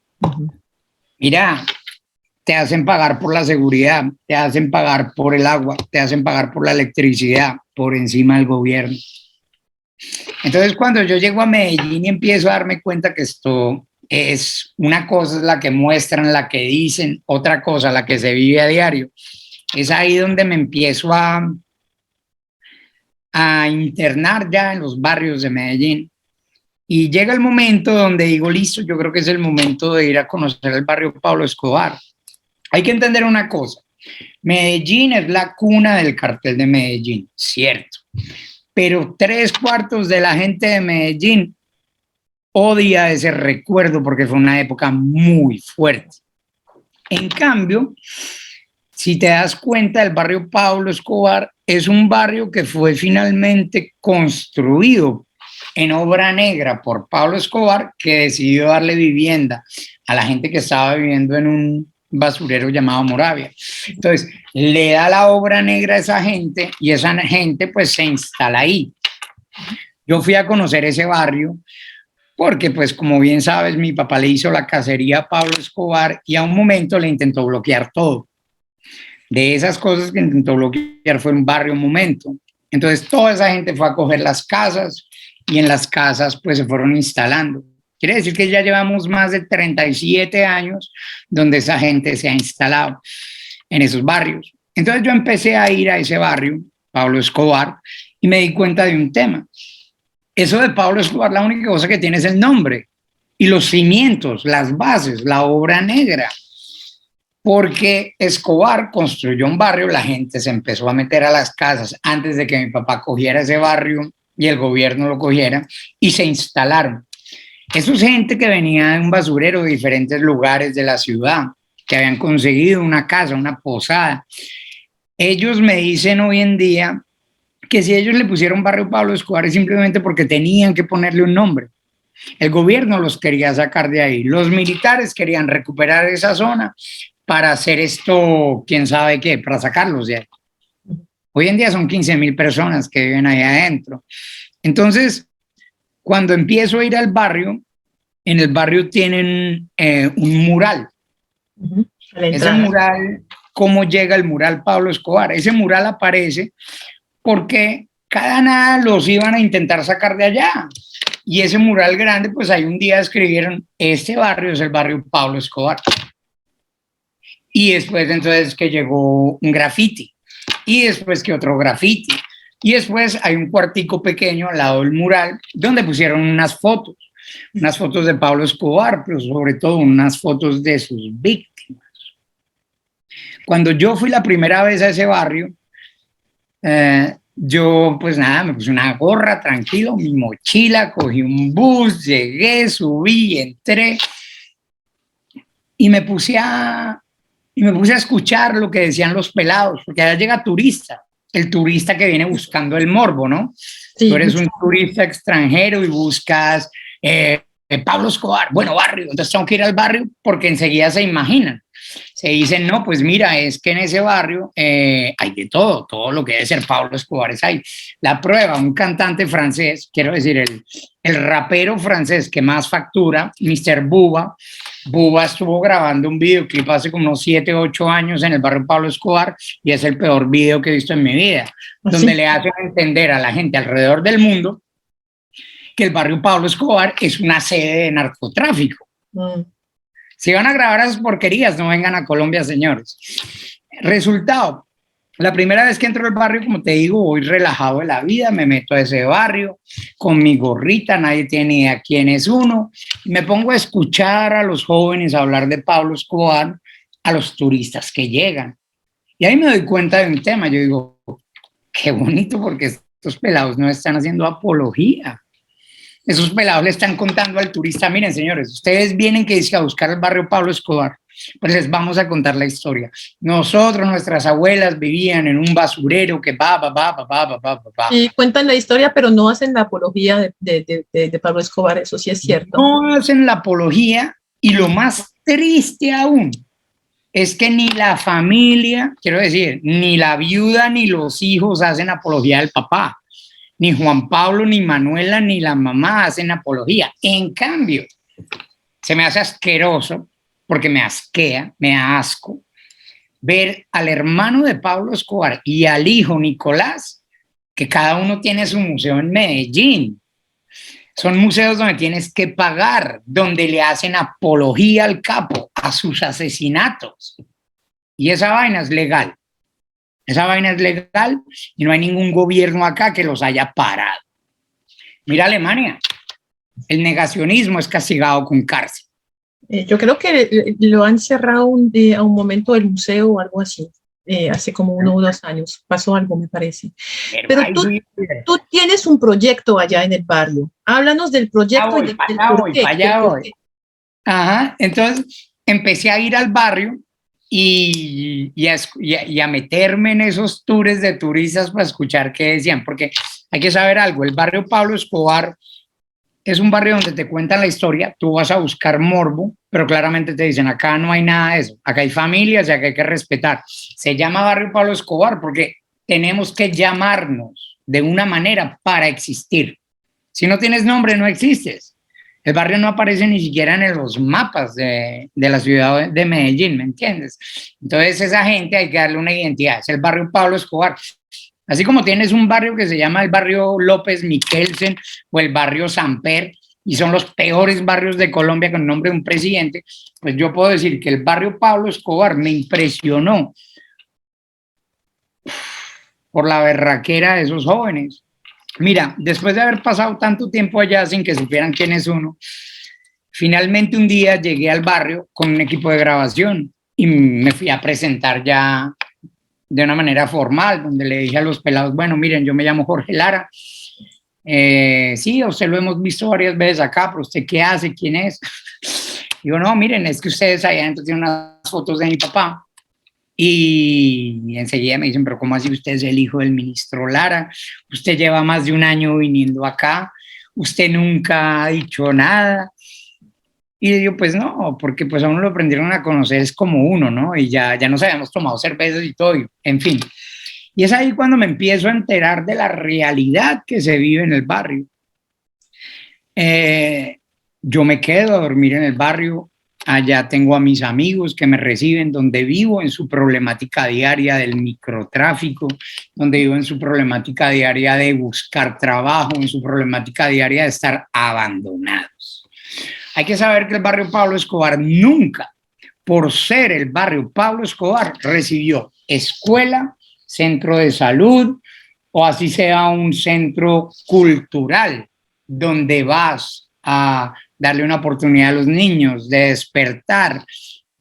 Mira, te hacen pagar por la seguridad, te hacen pagar por el agua, te hacen pagar por la electricidad, por encima del gobierno. Entonces, cuando yo llego a Medellín y empiezo a darme cuenta que esto es una cosa, es la que muestran, la que dicen, otra cosa, la que se vive a diario, es ahí donde me empiezo a internar ya en los barrios de Medellín. Y llega el momento donde digo, listo, yo creo que es el momento de ir a conocer el barrio Pablo Escobar. Hay que entender una cosa, Medellín es la cuna del cartel de Medellín, cierto, pero 3/4 de la gente de Medellín odia ese recuerdo porque fue una época muy fuerte. En cambio, si te das cuenta, el barrio Pablo Escobar es un barrio que fue finalmente construido en obra negra por Pablo Escobar, que decidió darle vivienda a la gente que estaba viviendo en un basurero llamado Moravia. Entonces, le da la obra negra a esa gente y esa gente pues se instala ahí. Yo fui a conocer ese barrio porque pues como bien sabes, mi papá le hizo la cacería a Pablo Escobar y a un momento le intentó bloquear todo. De esas cosas que intentó bloquear fue un barrio un momento. Entonces toda esa gente fue a coger las casas y en las casas pues se fueron instalando. Quiere decir que ya llevamos más de 37 años donde esa gente se ha instalado en esos barrios. Entonces yo empecé a ir a ese barrio, Pablo Escobar, y me di cuenta de un tema. Eso de Pablo Escobar, la única cosa que tiene es el nombre y los cimientos, las bases, la obra negra. Porque Escobar construyó un barrio, la gente se empezó a meter a las casas antes de que mi papá cogiera ese barrio y el gobierno lo cogiera y se instalaron. Eso es gente que venía de un basurero de diferentes lugares de la ciudad, que habían conseguido una casa, una posada. Ellos me dicen hoy en día que si ellos le pusieron barrio Pablo Escobar es simplemente porque tenían que ponerle un nombre. El gobierno los quería sacar de ahí. Los militares querían recuperar esa zona para hacer esto, quién sabe qué, para sacarlos de ahí. Hoy en día son 15,000 personas que viven ahí adentro. Entonces, cuando empiezo a ir al barrio, en el barrio tienen un mural. Ese mural, ¿cómo llega el mural Pablo Escobar? Ese mural aparece porque cada nada los iban a intentar sacar de allá. Y ese mural grande, pues ahí un día escribieron, este barrio es el barrio Pablo Escobar. Y después entonces que llegó un grafiti. Y después que otro grafiti. Y después hay un cuartico pequeño al lado del mural donde pusieron unas fotos de Pablo Escobar, pero sobre todo unas fotos de sus víctimas. Cuando yo fui la primera vez a ese barrio, yo pues nada, me puse una gorra, tranquilo, mi mochila, cogí un bus, llegué, subí, entré y me puse a y me puse a escuchar lo que decían los pelados, porque allá llega turista, el turista que viene buscando el morbo, ¿no? Sí, Tú eres un turista extranjero y buscas Pablo Escobar, bueno, barrio, entonces tengo que ir al barrio porque enseguida se imaginan. Se dicen, no, pues mira, es que en ese barrio hay de todo, todo lo que debe ser Pablo Escobar es ahí. La prueba, un cantante francés, quiero decir, el rapero francés que más factura, Mr. Booba, Booba estuvo grabando un videoclip hace como unos 7, 8 años en el barrio Pablo Escobar y es el peor video que he visto en mi vida, donde le hacen entender a la gente alrededor del mundo que el barrio Pablo Escobar es una sede de narcotráfico. Si van a grabar esas porquerías, no vengan a Colombia, señores. Resultado, la primera vez que entro al barrio, como te digo, voy relajado de la vida, me meto a ese barrio con mi gorrita, nadie tiene idea quién es uno, y me pongo a escuchar a los jóvenes hablar de Pablo Escobar, a los turistas que llegan. Y ahí me doy cuenta de un tema, yo digo, qué bonito porque estos pelados no están haciendo apología. Esos pelados le están contando al turista, miren señores, ustedes vienen que dice a buscar el barrio Pablo Escobar, pues les vamos a contar la historia. Nosotros, nuestras abuelas vivían en un basurero que Y cuentan la historia, pero no hacen la apología de Pablo Escobar, eso sí es cierto. No hacen la apología y lo más triste aún es que ni la familia, quiero decir, ni la viuda ni los hijos hacen apología del papá. Ni Juan Pablo, ni Manuela, ni la mamá hacen apología. En cambio, se me hace asqueroso, porque me asquea, me da asco, ver al hermano de Pablo Escobar y al hijo Nicolás, que cada uno tiene su museo en Medellín. Son museos donde tienes que pagar, donde le hacen apología al capo, a sus asesinatos. Y esa vaina es legal. Esa vaina es legal y no hay ningún gobierno acá que los haya parado. Mira Alemania, el negacionismo es castigado con cárcel. Yo creo que lo han cerrado a un momento el museo o algo así, hace como 1 o 2 años. Pasó algo, me parece. Pero tú tienes un proyecto allá en el barrio. Háblanos del proyecto y del por qué. Ajá, entonces empecé a ir al barrio y a meterme en esos tours de turistas para escuchar qué decían, porque hay que saber algo, el barrio Pablo Escobar es un barrio donde te cuentan la historia, tú vas a buscar morbo, pero claramente te dicen, acá no hay nada de eso, acá hay familias y acá hay que respetar. Se llama barrio Pablo Escobar porque tenemos que llamarnos de una manera para existir. Si no tienes nombre, no existes. El barrio no aparece ni siquiera en los mapas de la ciudad de Medellín, ¿me entiendes? Entonces esa gente hay que darle una identidad, es el barrio Pablo Escobar. Así como tienes un barrio que se llama el barrio López Miquelsen o el barrio Samper, y son los peores barrios de Colombia con el nombre de un presidente, pues yo puedo decir que el barrio Pablo Escobar me impresionó por la berraquera de esos jóvenes. Mira, después de haber pasado tanto tiempo allá sin que supieran quién es uno, finalmente un día llegué al barrio con un equipo de grabación y me fui a presentar ya de una manera formal, donde le dije a los pelados, bueno, miren, yo me llamo Jorge Lara, sí, a usted lo hemos visto varias veces acá, pero usted qué hace, quién es. Digo, no, miren, es que ustedes allá adentro tienen unas fotos de mi papá. Y enseguida me dicen, pero ¿cómo así usted es el hijo del ministro Lara? Usted lleva más de 1 año viniendo acá, usted nunca ha dicho nada. Y yo digo, pues no, porque pues a uno lo aprendieron a conocer, es como uno, ¿no? Y ya nos habíamos tomado cervezas y todo, y, en fin. Y es ahí cuando me empiezo a enterar de la realidad que se vive en el barrio. Yo me quedo a dormir en el barrio. Allá tengo a mis amigos que me reciben, donde vivo en su problemática diaria del microtráfico, donde vivo en su problemática diaria de buscar trabajo, en su problemática diaria de estar abandonados. Hay que saber que el barrio Pablo Escobar nunca, por ser el barrio Pablo Escobar, recibió escuela, centro de salud o así sea un centro cultural donde vas a darle una oportunidad a los niños de despertar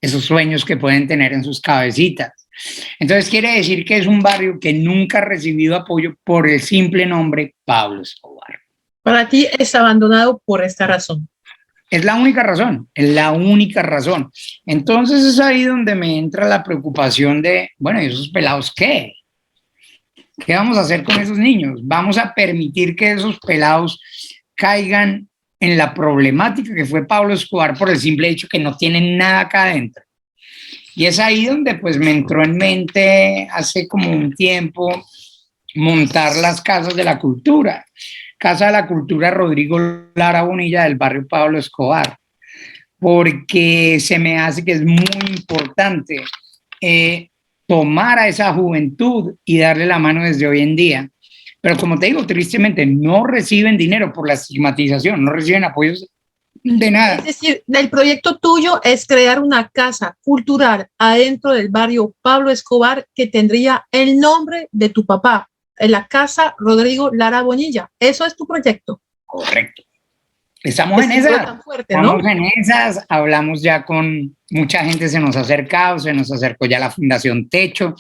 esos sueños que pueden tener en sus cabecitas. Entonces quiere decir que es un barrio que nunca ha recibido apoyo por el simple nombre Pablo Escobar. Para ti es abandonado por esta razón. Es la única razón, es la única razón. Entonces es ahí donde me entra la preocupación de, bueno, ¿y esos pelados qué? ¿Qué vamos a hacer con esos niños? ¿Vamos a permitir que esos pelados caigan en la problemática que fue Pablo Escobar por el simple hecho que no tienen nada acá adentro? Y es ahí donde pues me entró en mente hace como un tiempo montar las casas de la cultura. Casa de la Cultura Rodrigo Lara Bonilla del barrio Pablo Escobar, porque se me hace que es muy importante tomar a esa juventud y darle la mano desde hoy en día. Pero como te digo, tristemente no reciben dinero por la estigmatización, no reciben apoyos de nada. Es decir, el proyecto tuyo es crear una casa cultural adentro del barrio Pablo Escobar que tendría el nombre de tu papá, en la Casa Rodrigo Lara Bonilla. Eso es tu proyecto. Correcto. Estamos en esas. Tan fuerte, ¿no? Estamos en esas. Hablamos ya con mucha gente, se nos ha acercado, se nos acercó ya la Fundación Techo,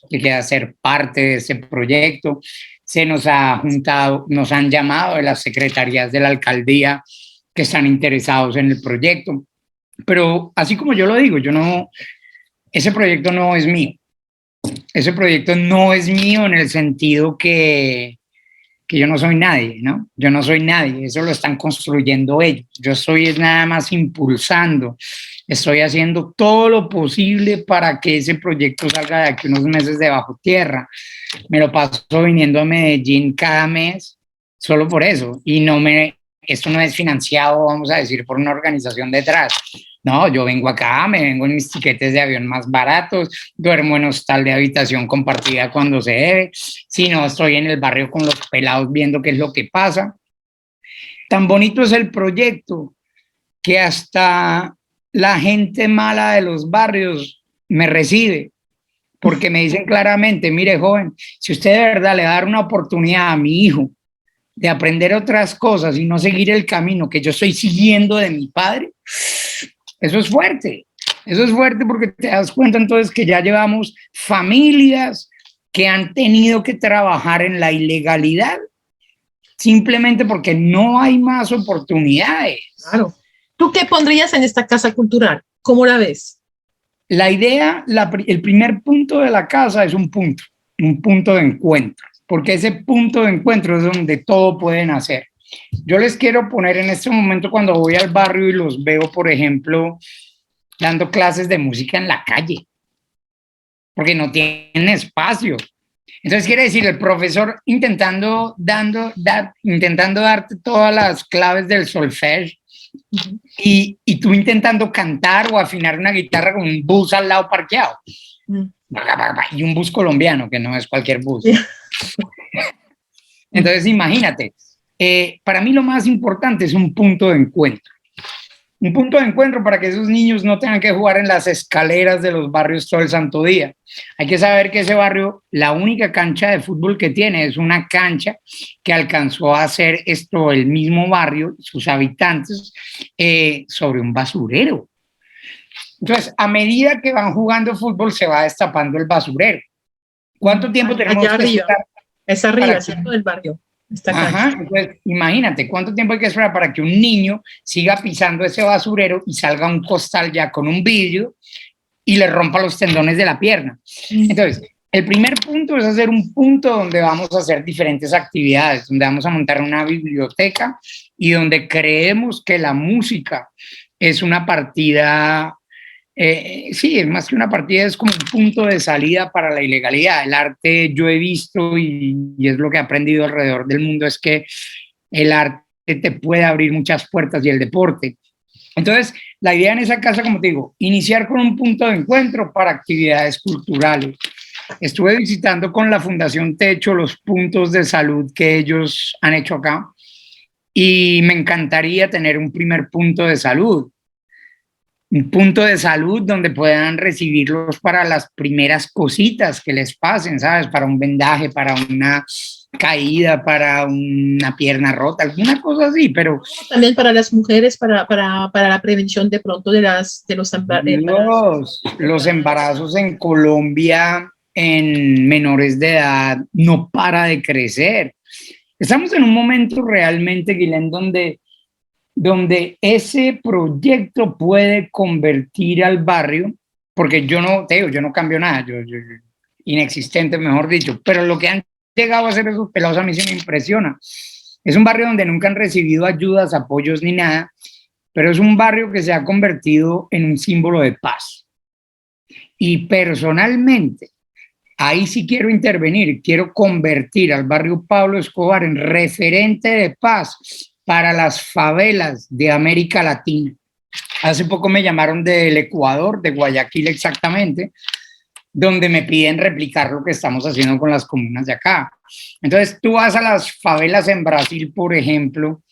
que quiere hacer parte de ese proyecto. Se nos ha juntado, nos han llamado de las secretarías de la alcaldía que están interesados en el proyecto. Pero así como yo lo digo, yo no, ese proyecto no es mío. Ese proyecto no es mío en el sentido que yo no soy nadie, ¿no? Yo no soy nadie, eso lo están construyendo ellos. Yo estoy nada más impulsando, estoy haciendo todo lo posible para que ese proyecto salga de aquí unos meses de bajo tierra. Me lo paso viniendo a Medellín cada mes, solo por eso, y esto no es financiado, vamos a decir, por una organización detrás. No, yo vengo acá, me vengo en mis tiquetes de avión más baratos, duermo en hostal de habitación compartida cuando se debe, si no estoy en el barrio con los pelados viendo qué es lo que pasa. Tan bonito es el proyecto que hasta la gente mala de los barrios me recibe, porque me dicen claramente, mire joven, si usted de verdad le va a dar una oportunidad a mi hijo de aprender otras cosas y no seguir el camino que yo estoy siguiendo de mi padre, eso es fuerte porque te das cuenta entonces que ya llevamos familias que han tenido que trabajar en la ilegalidad simplemente porque no hay más oportunidades. Claro. ¿Tú qué pondrías en esta casa cultural? ¿Cómo la ves? La idea, el primer punto de la casa es un punto de encuentro, porque ese punto de encuentro es donde todo pueden hacer. Yo les quiero poner en este momento cuando voy al barrio y los veo, por ejemplo, dando clases de música en la calle, porque no tienen espacio. Entonces quiere decir, el profesor intentando darte todas las claves del solfège y tú intentando cantar o afinar una guitarra con un bus al lado parqueado. Y un bus colombiano, que no es cualquier bus. Entonces imagínate, para mí lo más importante es un punto de encuentro. Un punto de encuentro para que esos niños no tengan que jugar en las escaleras de los barrios todo el santo día. Hay que saber que ese barrio, la única cancha de fútbol que tiene es una cancha que alcanzó a hacer esto el mismo barrio, sus habitantes, sobre un basurero. Entonces, a medida que van jugando fútbol, se va destapando el basurero. ¿Cuánto tiempo tenemos allá que arriba? esperar? Es arriba, ¿cierto? Del barrio. Ajá, entonces, imagínate cuánto tiempo hay que esperar para que un niño siga pisando ese basurero y salga a un costal ya con un vidrio y le rompa los tendones de la pierna. Entonces, el primer punto es hacer un punto donde vamos a hacer diferentes actividades, donde vamos a montar una biblioteca y donde creemos que la música es una partida. Sí, es más que una partida, es como un punto de salida para la ilegalidad. El arte, yo he visto y es lo que he aprendido alrededor del mundo, es que el arte te puede abrir muchas puertas y el deporte. Entonces, la idea en esa casa, como te digo, iniciar con un punto de encuentro para actividades culturales. Estuve visitando con la Fundación Techo los puntos de salud que ellos han hecho acá y me encantaría tener un primer punto de salud. Un punto de salud donde puedan recibirlos para las primeras cositas que les pasen, ¿sabes? Para un vendaje, para una caída, para una pierna rota, alguna cosa así, pero... También para las mujeres, para la prevención de pronto de los embarazos. Los embarazos en Colombia en menores de edad no para de crecer. Estamos en un momento realmente, Guilén, donde donde ese proyecto puede convertir al barrio, porque yo no, te digo, yo no cambio nada, inexistente, mejor dicho, pero lo que han llegado a hacer esos pelados a mí sí me impresiona. Es un barrio donde nunca han recibido ayudas, apoyos ni nada, pero es un barrio que se ha convertido en un símbolo de paz. Y personalmente, ahí sí quiero intervenir, quiero convertir al barrio Pablo Escobar en referente de paz para las favelas de América Latina. Hace poco me llamaron del Ecuador, de Guayaquil exactamente, donde me piden replicar lo que estamos haciendo con las comunas de acá. Entonces tú vas a las favelas en Brasil, por ejemplo,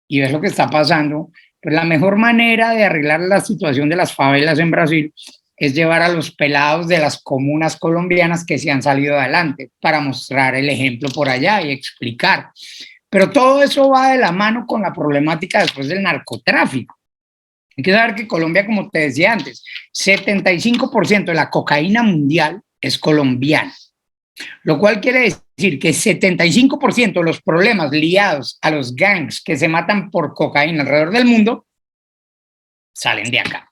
y ves lo que está pasando, pues la mejor manera de arreglar la situación de las favelas en Brasil es llevar a los pelados de las comunas colombianas que se han salido adelante para mostrar el ejemplo por allá y explicar. Pero todo eso va de la mano con la problemática después del narcotráfico. Hay que saber que Colombia, como te decía antes, 75% de la cocaína mundial es colombiana, lo cual quiere decir que 75% de los problemas ligados a los gangs que se matan por cocaína alrededor del mundo salen de acá.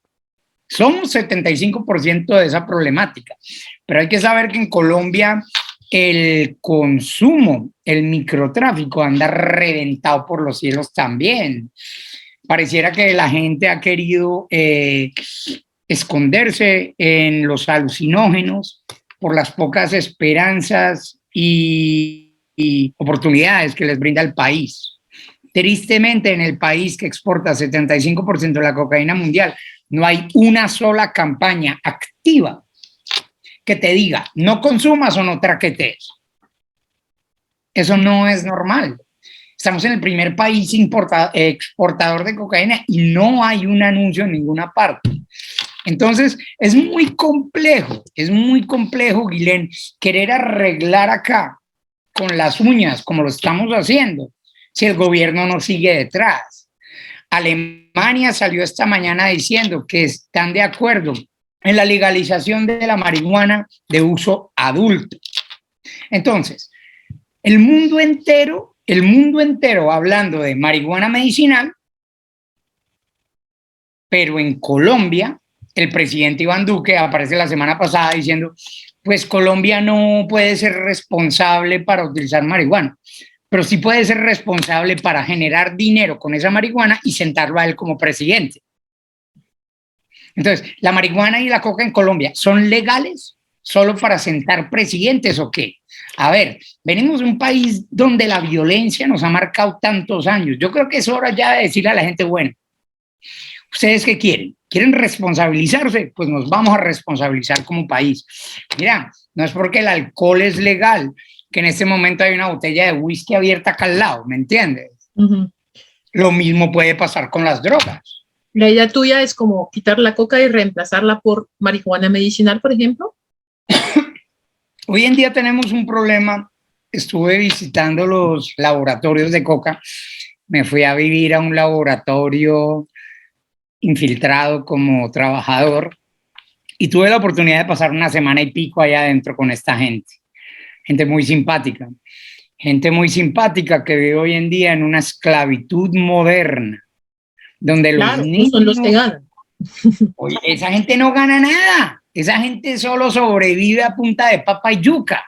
Somos 75% de esa problemática, pero hay que saber que en Colombia el consumo, el microtráfico anda reventado por los cielos también. Pareciera que la gente ha querido esconderse en los alucinógenos por las pocas esperanzas y oportunidades que les brinda el país. Tristemente, en el país que exporta 75% de la cocaína mundial, no hay una sola campaña activa que te diga no consumas o no traquetees. Eso no es normal. Estamos en el primer país exportador de cocaína y no hay un anuncio en ninguna parte. Entonces, es muy complejo, Guilén, querer arreglar acá con las uñas, como lo estamos haciendo, si el gobierno no sigue detrás. Alemania salió esta mañana diciendo que están de acuerdo en la legalización de la marihuana de uso adulto. Entonces, el mundo entero hablando de marihuana medicinal, pero en Colombia, el presidente Iván Duque aparece la semana pasada diciendo, pues Colombia no puede ser responsable para utilizar marihuana, pero sí puede ser responsable para generar dinero con esa marihuana y sentarlo a él como presidente. Entonces, ¿la marihuana y la coca en Colombia son legales solo para sentar presidentes o qué? A ver, venimos de un país donde la violencia nos ha marcado tantos años. Yo creo que es hora ya de decirle a la gente, bueno, ¿ustedes qué quieren? ¿Quieren responsabilizarse? Pues nos vamos a responsabilizar como país. Mira, no es porque el alcohol es legal que en este momento hay una botella de whisky abierta acá al lado, ¿me entiendes? Lo mismo puede pasar con las drogas. La idea tuya es como quitar la coca y reemplazarla por marihuana medicinal, por ejemplo. Hoy en día tenemos un problema. Estuve visitando los laboratorios de coca. Me fui a vivir a un laboratorio infiltrado como trabajador y tuve la oportunidad de pasar una semana y pico allá adentro con esta gente. Gente muy simpática que vive hoy en día en una esclavitud moderna, donde claro, los niños no son los que ganan. Oye, esa gente no gana nada, esa gente solo sobrevive a punta de papa y yuca.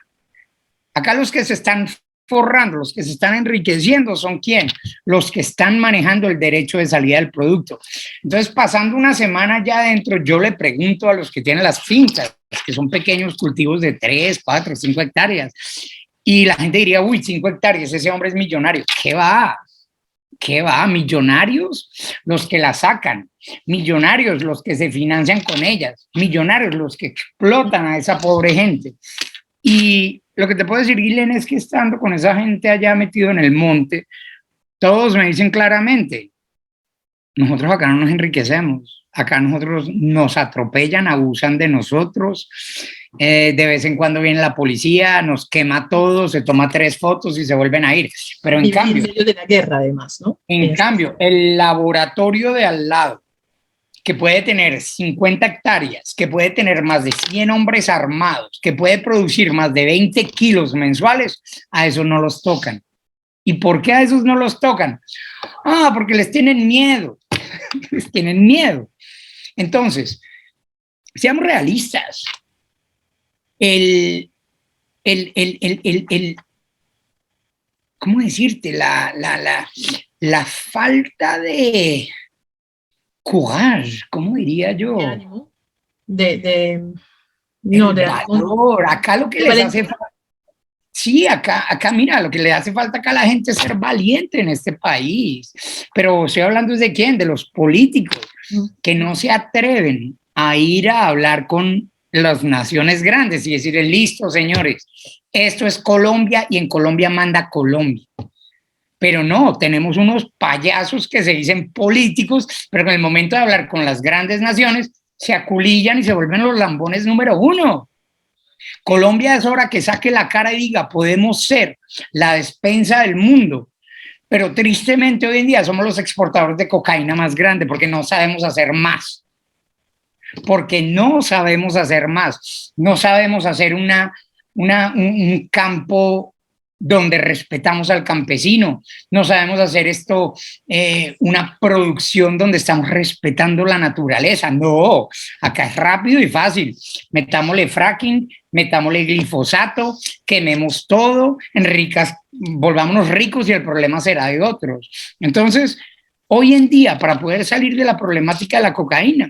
Acá los que se están forrando, los que se están enriqueciendo son ¿quién? Los que están manejando el derecho de salida del producto. Entonces, pasando una semana ya adentro, yo le pregunto a los que tienen las fincas, que son pequeños cultivos de 3, 4, 5 hectáreas, y la gente diría, uy, 5 hectáreas, ese hombre es millonario. ¿Qué va? Millonarios los que la sacan, millonarios los que se financian con ellas, millonarios los que explotan a esa pobre gente. Y lo que te puedo decir, Guilén, es que estando con esa gente allá metido en el monte, todos me dicen claramente, nosotros acá no nos enriquecemos, acá nosotros nos atropellan, abusan de nosotros, de vez en cuando viene la policía, nos quema todo, se toma 3 fotos y se vuelven a ir. Pero en cambio, en medio de la guerra, además, ¿no? En cambio, el laboratorio de al lado, que puede tener 50 hectáreas, que puede tener más de 100 hombres armados, que puede producir más de 20 kilos mensuales, a eso no los tocan. ¿Y por qué a esos no los tocan? Ah, porque les tienen miedo. Les tienen miedo. Entonces, seamos realistas. El, el ¿cómo decirte? La falta de courage, ¿cómo diría De yo? ánimo, de, no, El de ánimo, valor. Acá lo que de les hace valentía. falta. Sí, acá, mira, lo que le hace falta acá a la gente es ser valiente en este país. Pero estoy hablando de quién, de los políticos que no se atreven a ir a hablar con las naciones grandes y decirle, listo, señores, esto es Colombia y en Colombia manda Colombia. Pero no, tenemos unos payasos que se dicen políticos, pero en el momento de hablar con las grandes naciones se aculillan y se vuelven los lambones número uno. Colombia es hora que saque la cara y diga, podemos ser la despensa del mundo, pero tristemente hoy en día somos los exportadores de cocaína más grande porque no sabemos hacer más. Porque no sabemos hacer más, no sabemos hacer un campo donde respetamos al campesino, no sabemos hacer esto, una producción donde estamos respetando la naturaleza. No, acá es rápido y fácil. Metámosle fracking, metámosle glifosato, quememos todo, volvámonos ricos y el problema será de otros. Entonces, hoy en día, para poder salir de la problemática de la cocaína,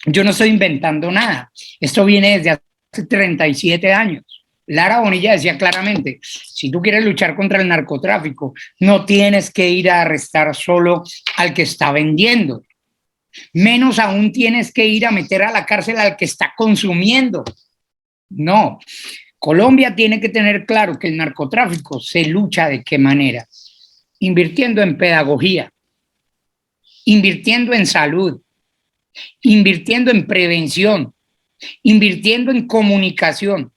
yo no estoy inventando nada. Esto viene desde hace 37 años. Lara Bonilla decía claramente, si tú quieres luchar contra el narcotráfico, no tienes que ir a arrestar solo al que está vendiendo. Menos aún tienes que ir a meter a la cárcel al que está consumiendo. No. Colombia tiene que tener claro que el narcotráfico se lucha de qué manera. Invirtiendo en pedagogía, invirtiendo en salud, invirtiendo en prevención, invirtiendo en comunicación,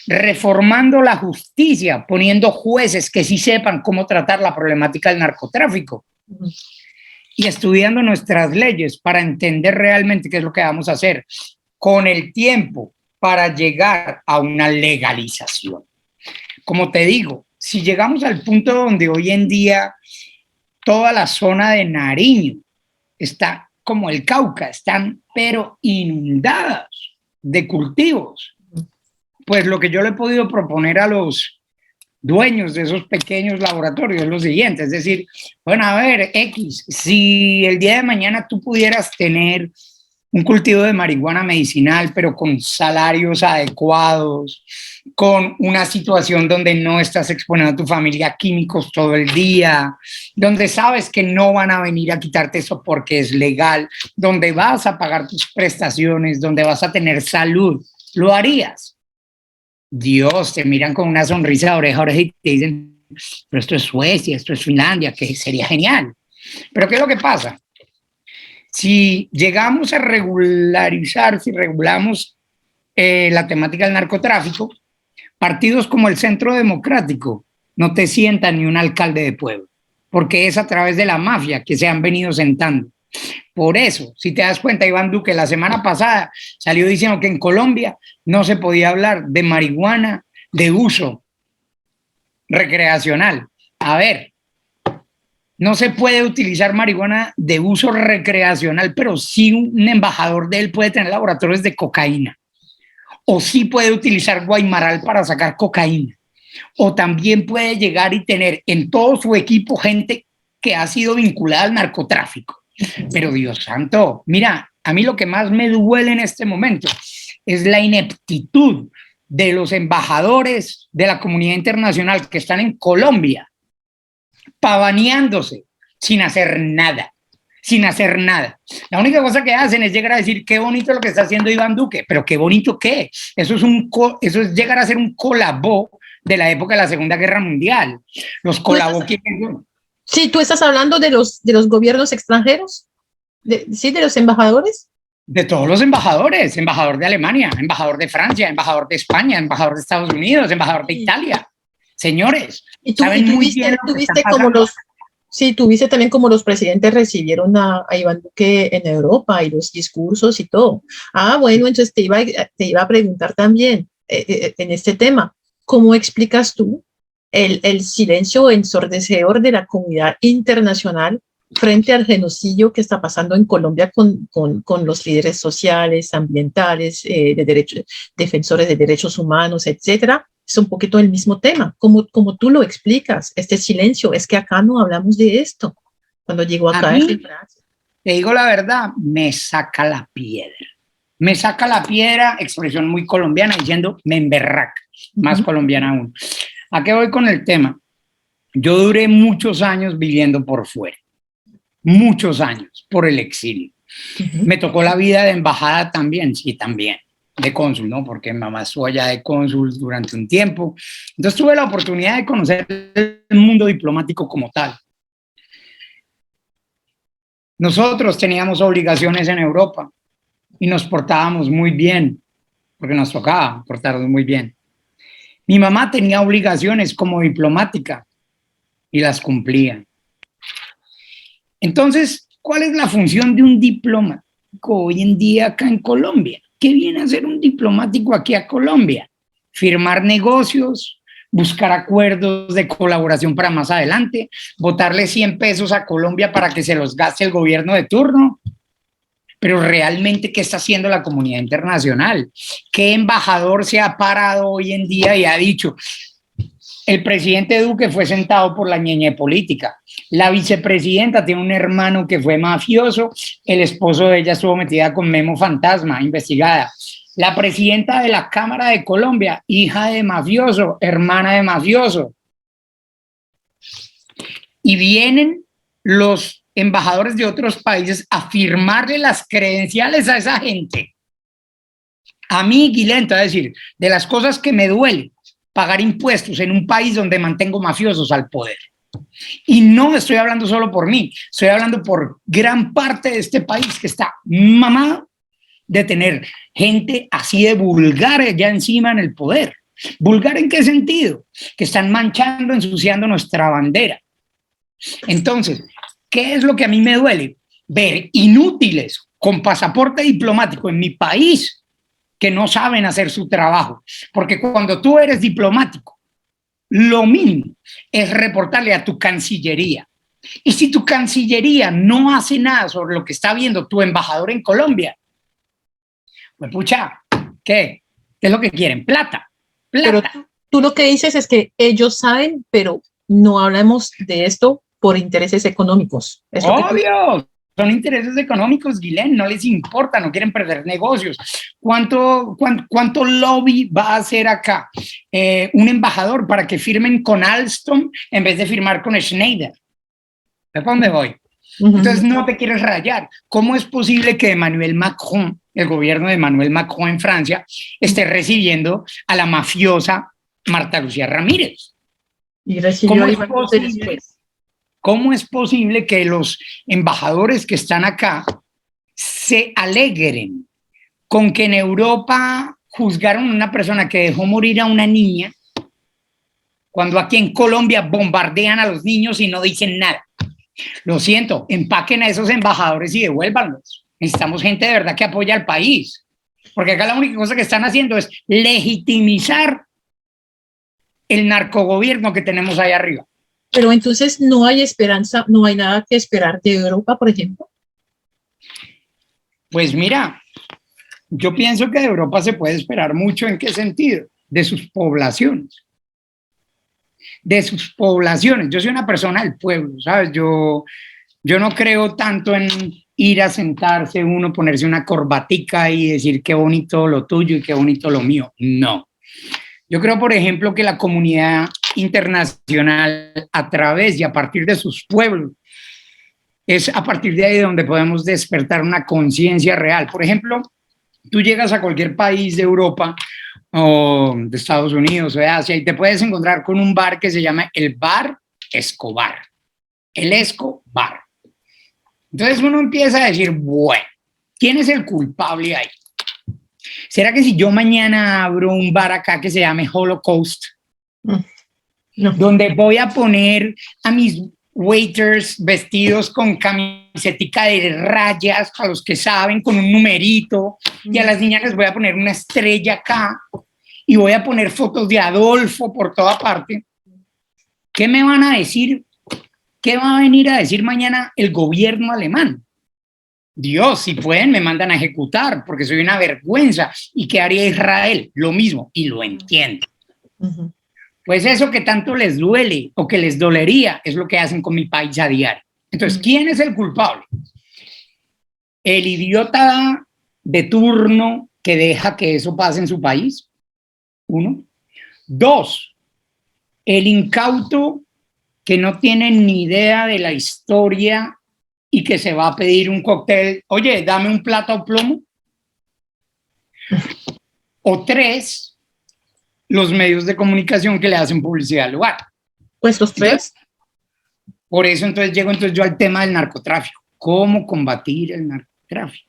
reformando la justicia, poniendo jueces que sí sepan cómo tratar la problemática del narcotráfico y estudiando nuestras leyes para entender realmente qué es lo que vamos a hacer con el tiempo para llegar a una legalización. Como te digo, si llegamos al punto donde hoy en día toda la zona de Nariño está como el Cauca, están pero inundadas de cultivos, pues lo que yo le he podido proponer a los dueños de esos pequeños laboratorios es lo siguiente, es decir, bueno, a ver, X, si el día de mañana tú pudieras tener un cultivo de marihuana medicinal, pero con salarios adecuados, con una situación donde no estás exponiendo a tu familia a químicos todo el día, donde sabes que no van a venir a quitarte eso porque es legal, donde vas a pagar tus prestaciones, donde vas a tener salud, ¿lo harías? Dios, te miran con una sonrisa de oreja a oreja y te dicen, pero esto es Suecia, esto es Finlandia, que sería genial. Pero ¿qué es lo que pasa? Si llegamos a regularizar, si regulamos la temática del narcotráfico, partidos como el Centro Democrático no te sientan ni un alcalde de pueblo, porque es a través de la mafia que se han venido sentando. Por eso, si te das cuenta, Iván Duque la semana pasada salió diciendo que en Colombia no se podía hablar de marihuana de uso recreacional. A ver, no se puede utilizar marihuana de uso recreacional, pero sí un embajador de él puede tener laboratorios de cocaína. O sí puede utilizar guaymaral para sacar cocaína. O también puede llegar y tener en todo su equipo gente que ha sido vinculada al narcotráfico. Pero Dios santo, mira, a mí lo que más me duele en este momento es la ineptitud de los embajadores de la comunidad internacional que están en Colombia, pavaneándose sin hacer nada, sin hacer nada. La única cosa que hacen es llegar a decir qué bonito lo que está haciendo Iván Duque, pero qué bonito qué. Eso es llegar a ser un colabó de la época de la Segunda Guerra Mundial. Los colabó que... Sí, tú estás hablando de los gobiernos extranjeros, sí, de los embajadores. De todos los embajadores, embajador de Alemania, embajador de Francia, embajador de España, embajador de Estados Unidos, embajador de Italia. Señores, saben muy bien lo que está pasando. Sí, tuviste también como los presidentes recibieron a Iván Duque en Europa y los discursos y todo. Ah, bueno, entonces te iba a preguntar también en este tema, ¿cómo explicas tú el silencio ensordecedor de la comunidad internacional frente al genocidio que está pasando en Colombia con los líderes sociales, ambientales, de derechos, defensores de derechos humanos, etcétera. Es un poquito el mismo tema, como tú lo explicas, este silencio, es que acá no hablamos de esto. Cuando llegó acá, a mí, te digo la verdad, me saca la piedra. Me saca la piedra, expresión muy colombiana, diciendo me emberraca, más colombiana aún. ¿A qué voy con el tema? Yo duré muchos años viviendo por fuera, muchos años, por el exilio. Me tocó la vida de embajada también, sí, también, de cónsul, ¿no? Porque mamá estuvo allá de cónsul durante un tiempo. Entonces tuve la oportunidad de conocer el mundo diplomático como tal. Nosotros teníamos obligaciones en Europa y nos portábamos muy bien, porque nos tocaba portarnos muy bien. Mi mamá tenía obligaciones como diplomática y las cumplía. Entonces, ¿cuál es la función de un diplomático hoy en día acá en Colombia? ¿Qué viene a hacer un diplomático aquí a Colombia? Firmar negocios, buscar acuerdos de colaboración para más adelante, botarle 100 pesos a Colombia para que se los gaste el gobierno de turno. Pero realmente, ¿qué está haciendo la comunidad internacional? ¿Qué embajador se ha parado hoy en día y ha dicho: el presidente Duque fue sentado por la ñeñe política, la vicepresidenta tiene un hermano que fue mafioso, el esposo de ella estuvo metida con Memo Fantasma, investigada, la presidenta de la Cámara de Colombia, hija de mafioso, hermana de mafioso, y vienen los embajadores de otros países a firmarle las credenciales a esa gente? A mí, Guilén, te voy a decir, de las cosas que me duele, pagar impuestos en un país donde mantengo mafiosos al poder. Y no estoy hablando solo por mí, estoy hablando por gran parte de este país que está mamado de tener gente así de vulgar ya encima en el poder. ¿Vulgar en qué sentido? Que están manchando, ensuciando nuestra bandera. Entonces, ¿qué es lo que a mí me duele? Ver inútiles con pasaporte diplomático en mi país que no saben hacer su trabajo. Porque cuando tú eres diplomático, lo mínimo es reportarle a tu Cancillería. Y si tu Cancillería no hace nada sobre lo que está viendo tu embajador en Colombia, pues pucha, ¿qué? ¿Qué es lo que quieren? Plata. Pero tú lo que dices es que ellos saben, pero no hablamos de esto por intereses económicos. Obvio, son intereses económicos, Guilén, no les importa, no quieren perder negocios. ¿Cuánto lobby va a hacer acá un embajador para que firmen con Alstom en vez de firmar con Schneider? ¿De dónde voy? Entonces no te quieres rayar. ¿Cómo es posible que Emmanuel Macron, el gobierno de Emmanuel Macron en Francia, esté recibiendo a la mafiosa Marta Lucía Ramírez? Y recibió después. ¿Cómo es posible que los embajadores que están acá se alegren con que en Europa juzgaron a una persona que dejó morir a una niña, cuando aquí en Colombia bombardean a los niños y no dicen nada? Lo siento, empaquen a esos embajadores y devuélvanlos. Necesitamos gente de verdad que apoya al país, porque acá la única cosa que están haciendo es legitimizar el narcogobierno que tenemos ahí arriba. Pero entonces no hay esperanza, no hay nada que esperar de Europa, por ejemplo. Pues mira, yo pienso que de Europa se puede esperar mucho. ¿En qué sentido? De sus poblaciones. De sus poblaciones. Yo soy una persona del pueblo, ¿sabes? Yo no creo tanto en ir a sentarse uno, ponerse una corbatica y decir qué bonito lo tuyo y qué bonito lo mío. No. Yo creo, por ejemplo, que la comunidad internacional, a través y a partir de sus pueblos, es a partir de ahí donde podemos despertar una conciencia real. Por ejemplo, tú llegas a cualquier país de Europa o de Estados Unidos o de Asia y te puedes encontrar con un bar que se llama el Bar Escobar. El Escobar. Entonces uno empieza a decir, bueno, ¿quién es el culpable ahí? ¿Será que si yo mañana abro un bar acá que se llame Holocaust, donde voy a poner a mis waiters vestidos con camisetica de rayas, a los que saben, con un numerito, y a las niñas les voy a poner una estrella acá, y voy a poner fotos de Adolfo por toda parte, ¿Qué me van a decir? ¿Qué va a venir a decir mañana el gobierno alemán? Dios, si pueden, me mandan a ejecutar porque soy una vergüenza. ¿Y qué haría Israel? Lo mismo, y lo entiendo. Pues eso que tanto les duele o que les dolería es lo que hacen con mi país a diario. Entonces, ¿quién es el culpable? El idiota de turno que deja que eso pase en su país. 1. 2. El incauto que no tiene ni idea de la historia y que se va a pedir un cóctel, oye, dame un plato o plomo. O 3, los medios de comunicación que le hacen publicidad al lugar. Pues los 3. Por eso entonces llego yo al tema del narcotráfico. ¿Cómo combatir el narcotráfico?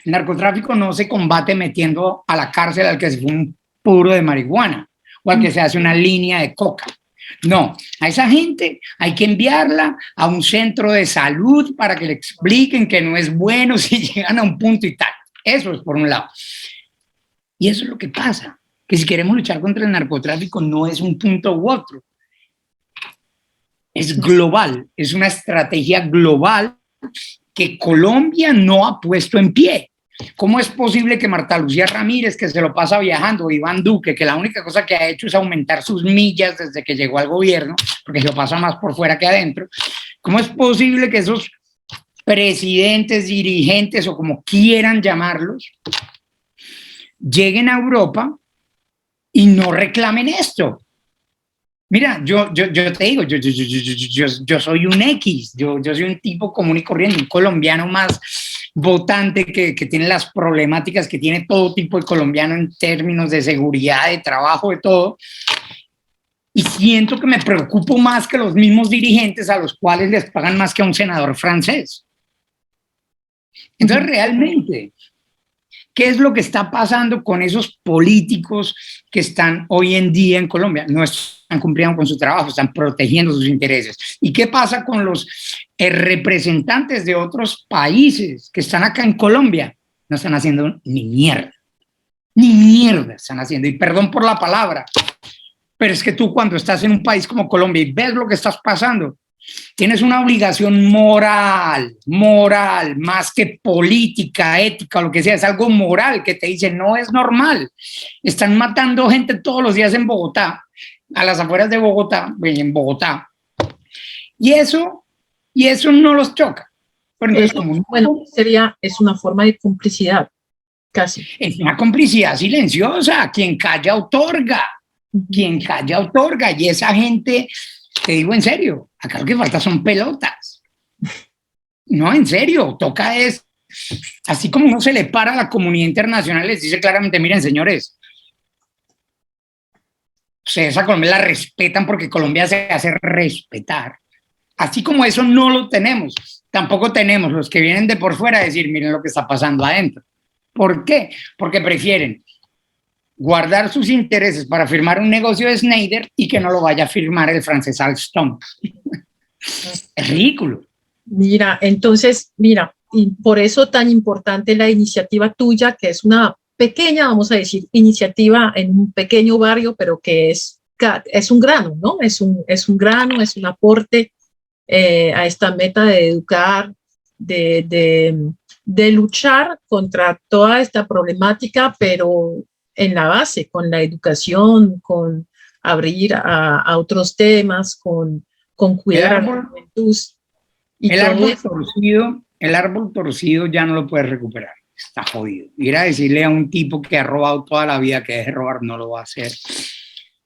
El narcotráfico no se combate metiendo a la cárcel al que se fue un puro de marihuana o al que se hace una línea de coca. No, a esa gente hay que enviarla a un centro de salud para que le expliquen que no es bueno si llegan a un punto y tal. Eso es por un lado. Y eso es lo que pasa, que si queremos luchar contra el narcotráfico no es un punto u otro. Es global, es una estrategia global que Colombia no ha puesto en pie. ¿Cómo es posible que Marta Lucía Ramírez, que se lo pasa viajando, Iván Duque, que la única cosa que ha hecho es aumentar sus millas desde que llegó al gobierno, porque se lo pasa más por fuera que adentro, cómo es posible que esos presidentes, dirigentes o como quieran llamarlos, lleguen a Europa y no reclamen esto? Mira, yo te digo, yo soy un X, yo soy un tipo común y corriente, un colombiano más votante que tiene las problemáticas que tiene todo tipo de colombiano en términos de seguridad, de trabajo, de todo. Y siento que me preocupo más que los mismos dirigentes a los cuales les pagan más que a un senador francés. Entonces, realmente, ¿qué es lo que está pasando con esos políticos que están hoy en día en Colombia? No están cumpliendo con su trabajo, están protegiendo sus intereses. ¿Y qué pasa con los representantes de otros países que están acá en Colombia? No están haciendo ni mierda están haciendo. Y perdón por la palabra, pero es que tú cuando estás en un país como Colombia y ves lo que estás pasando, tienes una obligación moral, más que política, ética, lo que sea, es algo moral que te dice, no es normal. Están matando gente todos los días en Bogotá, a las afueras de Bogotá, en Bogotá. Y eso no los choca. Pero entonces, bueno, es una forma de complicidad, casi. Es una complicidad silenciosa, quien calla otorga, quien calla otorga, y esa gente... Te digo en serio, acá lo que falta son pelotas. No, en serio, toca es, así como uno se le para a la comunidad internacional, les dice claramente, miren señores, ustedes a Colombia la respetan porque Colombia se hace respetar. Así como eso no lo tenemos, tampoco tenemos los que vienen de por fuera a decir, miren lo que está pasando adentro. ¿Por qué? Porque prefieren guardar sus intereses para firmar un negocio de Schneider y que no lo vaya a firmar el francés Alstom. Es ridículo. Mira, entonces, y por eso tan importante la iniciativa tuya, que es una pequeña, vamos a decir, iniciativa en un pequeño barrio, pero que es un grano, ¿no? Es un grano, es un aporte a esta meta de educar, de luchar contra toda esta problemática, pero en la base, con la educación, con abrir a otros temas, con cuidar a la juventud. El árbol torcido ya no lo puedes recuperar, está jodido. Ir a decirle a un tipo que ha robado toda la vida que deje de robar no lo va a hacer,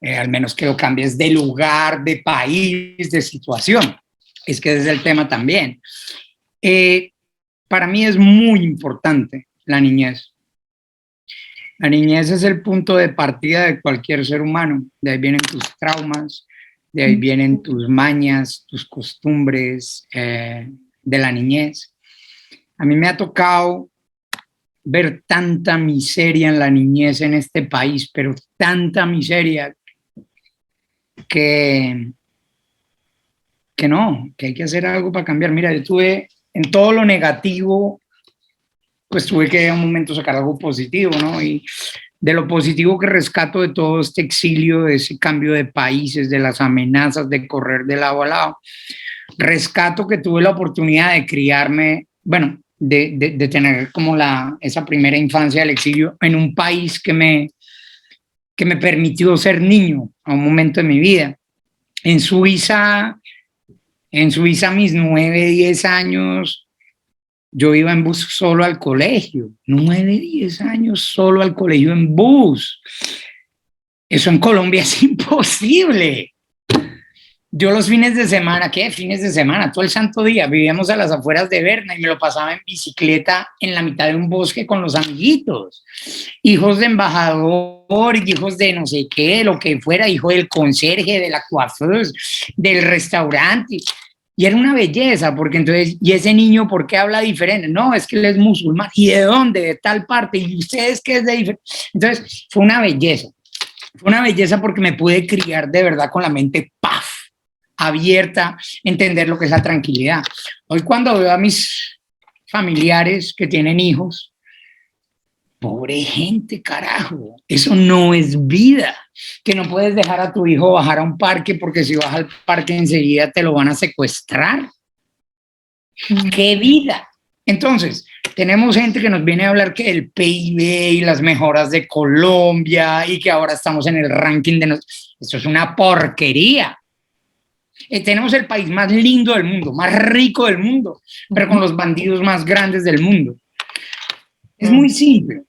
al menos que lo cambies de lugar, de país, de situación. Es que ese es el tema también. Para mí es muy importante la niñez. La niñez es el punto de partida de cualquier ser humano. De ahí vienen tus traumas, de ahí vienen tus mañas, tus costumbres de la niñez. A mí me ha tocado ver tanta miseria en la niñez en este país, pero tanta miseria que no, que hay que hacer algo para cambiar. Mira, yo tuve en todo lo negativo pues tuve que en un momento sacar algo positivo, ¿no? Y de lo positivo que rescato de todo este exilio, de ese cambio de países, de las amenazas de correr de lado a lado, rescato que tuve la oportunidad de criarme, bueno, de tener como esa primera infancia del exilio en un país que me permitió ser niño a un momento de mi vida. En Suiza, mis 9, 10 años, yo iba en bus solo al colegio. 9, 10 años solo al colegio en bus. Eso en Colombia es imposible. Yo los fines de semana, ¿qué fines de semana? Todo el santo día. Vivíamos a las afueras de Berna y me lo pasaba en bicicleta en la mitad de un bosque con los amiguitos. Hijos de embajador, hijos de no sé qué, lo que fuera, hijo del conserje, de la coiffeuse, del restaurante. Y era una belleza, porque entonces, ¿y ese niño por qué habla diferente? No, es que él es musulmán. ¿Y de dónde? De tal parte. ¿Y ustedes qué es de diferente? Entonces, fue una belleza. Fue una belleza porque me pude criar de verdad con la mente ¡paf! Abierta, entender lo que es la tranquilidad. Hoy cuando veo a mis familiares que tienen hijos, pobre gente, carajo, eso no es vida. Que no puedes dejar a tu hijo bajar a un parque porque si vas al parque enseguida te lo van a secuestrar. ¡Qué vida! Entonces, tenemos gente que nos viene a hablar que el PIB y las mejoras de Colombia y que ahora estamos en el ranking de... Eso es una porquería. Tenemos el país más lindo del mundo, más rico del mundo, pero con los bandidos más grandes del mundo. Es muy simple.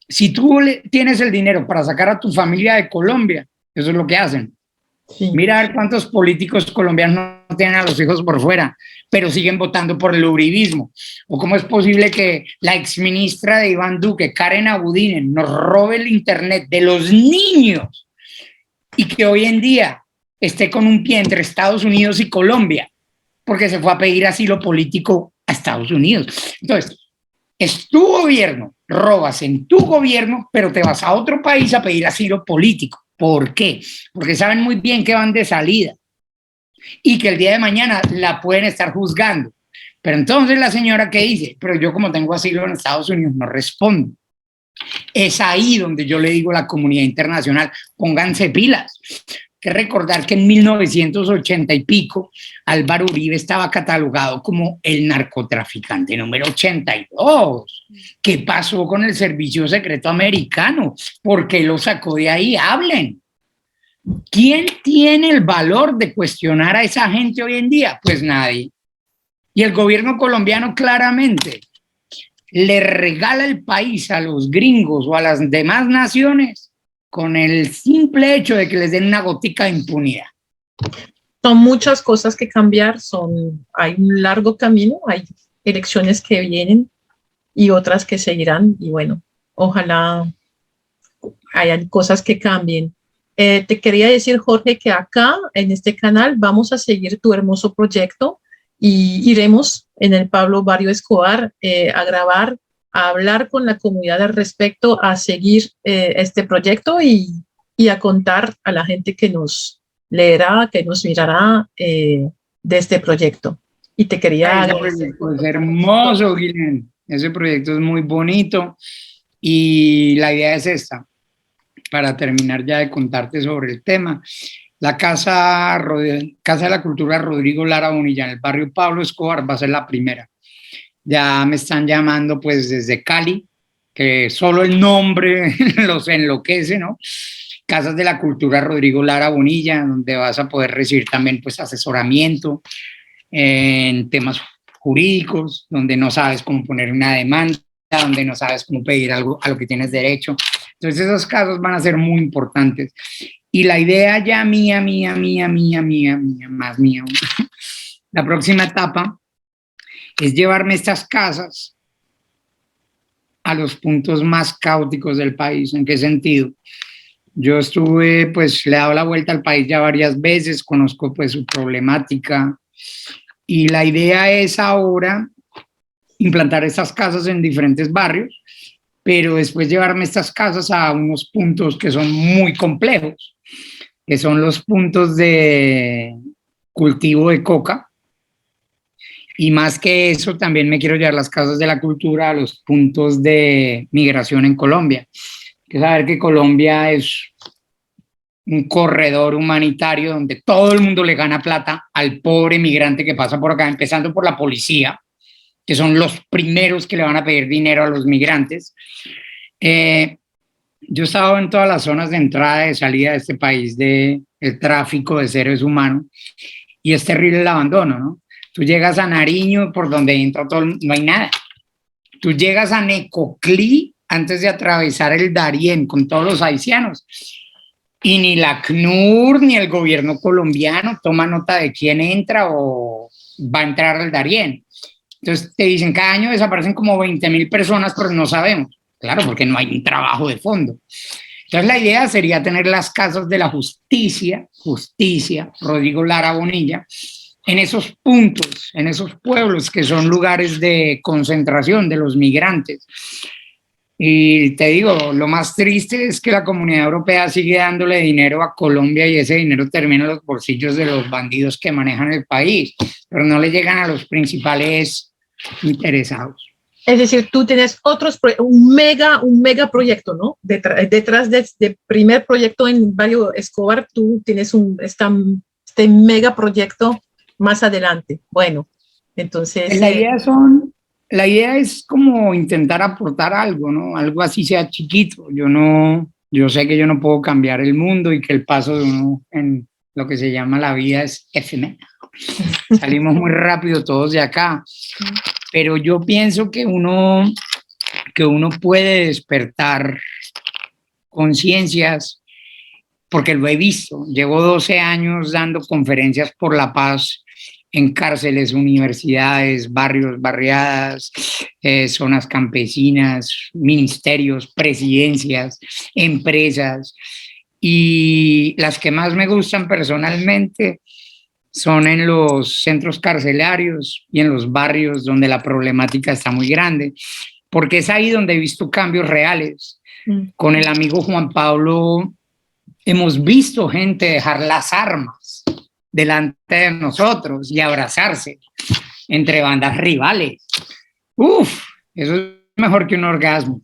Si tú tienes el dinero para sacar a tu familia de Colombia, eso es lo que hacen. Sí. Mira a ver cuántos políticos colombianos no tienen a los hijos por fuera, pero siguen votando por el uribismo. O cómo es posible que la exministra de Iván Duque, Karen Abudinen, nos robe el internet de los niños y que hoy en día esté con un pie entre Estados Unidos y Colombia, porque se fue a pedir asilo político a Estados Unidos. Entonces, es tu gobierno, robas en tu gobierno, pero te vas a otro país a pedir asilo político. ¿Por qué? Porque saben muy bien que van de salida y que el día de mañana la pueden estar juzgando. Pero entonces la señora que dice, pero yo como tengo asilo en Estados Unidos no respondo. Es ahí donde yo le digo a la comunidad internacional, pónganse pilas. Que recordar que en 1980 y pico Álvaro Uribe estaba catalogado como el narcotraficante número 82. ¿Qué pasó con el servicio secreto americano? ¿Por qué lo sacó de ahí? Hablen. ¿Quién tiene el valor de cuestionar a esa gente hoy en día? Pues nadie. Y el gobierno colombiano claramente le regala el país a los gringos o a las demás naciones con el simple hecho de que les den una gotica de impunidad. Son muchas cosas que cambiar, hay un largo camino, hay elecciones que vienen y otras que seguirán y bueno, ojalá hayan cosas que cambien. Te quería decir, Jorge, que acá en este canal vamos a seguir tu hermoso proyecto y iremos en el Pablo Barrio Escobar a grabar, a hablar con la comunidad al respecto, a seguir este proyecto y a contar a la gente que nos leerá, que nos mirará de este proyecto. Y te quería agradecer. Es hermoso, Guilén. Ese proyecto es muy bonito y la idea es esta, para terminar ya de contarte sobre el tema. La Casa de la Cultura Rodrigo Lara Bonilla en el barrio Pablo Escobar va a ser la primera. Ya me están llamando pues desde Cali, que solo el nombre los enloquece, ¿no? Casas de la Cultura Rodrigo Lara Bonilla, donde vas a poder recibir también pues asesoramiento en temas jurídicos, donde no sabes cómo poner una demanda, donde no sabes cómo pedir algo a lo que tienes derecho. Entonces esos casos van a ser muy importantes. Y la idea ya mía, más mía, la próxima etapa es llevarme estas casas a los puntos más caóticos del país. ¿En qué sentido? Yo estuve, pues, le he dado la vuelta al país ya varias veces, conozco, pues, su problemática, y la idea es ahora implantar estas casas en diferentes barrios, pero después llevarme estas casas a unos puntos que son muy complejos, que son los puntos de cultivo de coca, Y más que eso, también me quiero llevar las causas de la cultura a los puntos de migración en Colombia. Hay que saber que Colombia es un corredor humanitario donde todo el mundo le gana plata al pobre migrante que pasa por acá, empezando por la policía, que son los primeros que le van a pedir dinero a los migrantes. Yo he estado en todas las zonas de entrada y de salida de este país de el tráfico de seres humanos y es terrible el abandono, ¿no? Tú llegas a Nariño, por donde entra todo, no hay nada. Tú llegas a Necoclí antes de atravesar el Darién con todos los haitianos y ni la ACNUR ni el gobierno colombiano toma nota de quién entra o va a entrar al Darién. Entonces te dicen, cada año desaparecen como 20.000 personas, pero no sabemos. Claro, porque no hay un trabajo de fondo. Entonces la idea sería tener las casas de la justicia, Rodrigo Lara Bonilla, en esos puntos, en esos pueblos que son lugares de concentración de los migrantes. Y te digo, lo más triste es que la Comunidad Europea sigue dándole dinero a Colombia y ese dinero termina en los bolsillos de los bandidos que manejan el país, pero no le llegan a los principales interesados. Es decir, tú tienes un mega proyecto, ¿no? Detrás de este primer proyecto en Barrio Escobar, tú tienes este mega proyecto más adelante. Bueno, entonces... La idea es como intentar aportar algo, ¿no? Algo así sea chiquito. Yo sé que yo no puedo cambiar el mundo y que el paso de uno en lo que se llama la vida es efímero. Salimos muy rápido todos de acá. Pero yo pienso que uno puede despertar conciencias, porque lo he visto. Llevo 12 años dando conferencias por la paz en cárceles, universidades, barrios, barriadas, zonas campesinas, ministerios, presidencias, empresas. Y las que más me gustan personalmente son en los centros carcelarios y en los barrios donde la problemática está muy grande, porque es ahí donde he visto cambios reales. Con el amigo Juan Pablo hemos visto gente dejar las armas delante de nosotros y abrazarse entre bandas rivales. Uf, eso es mejor que un orgasmo.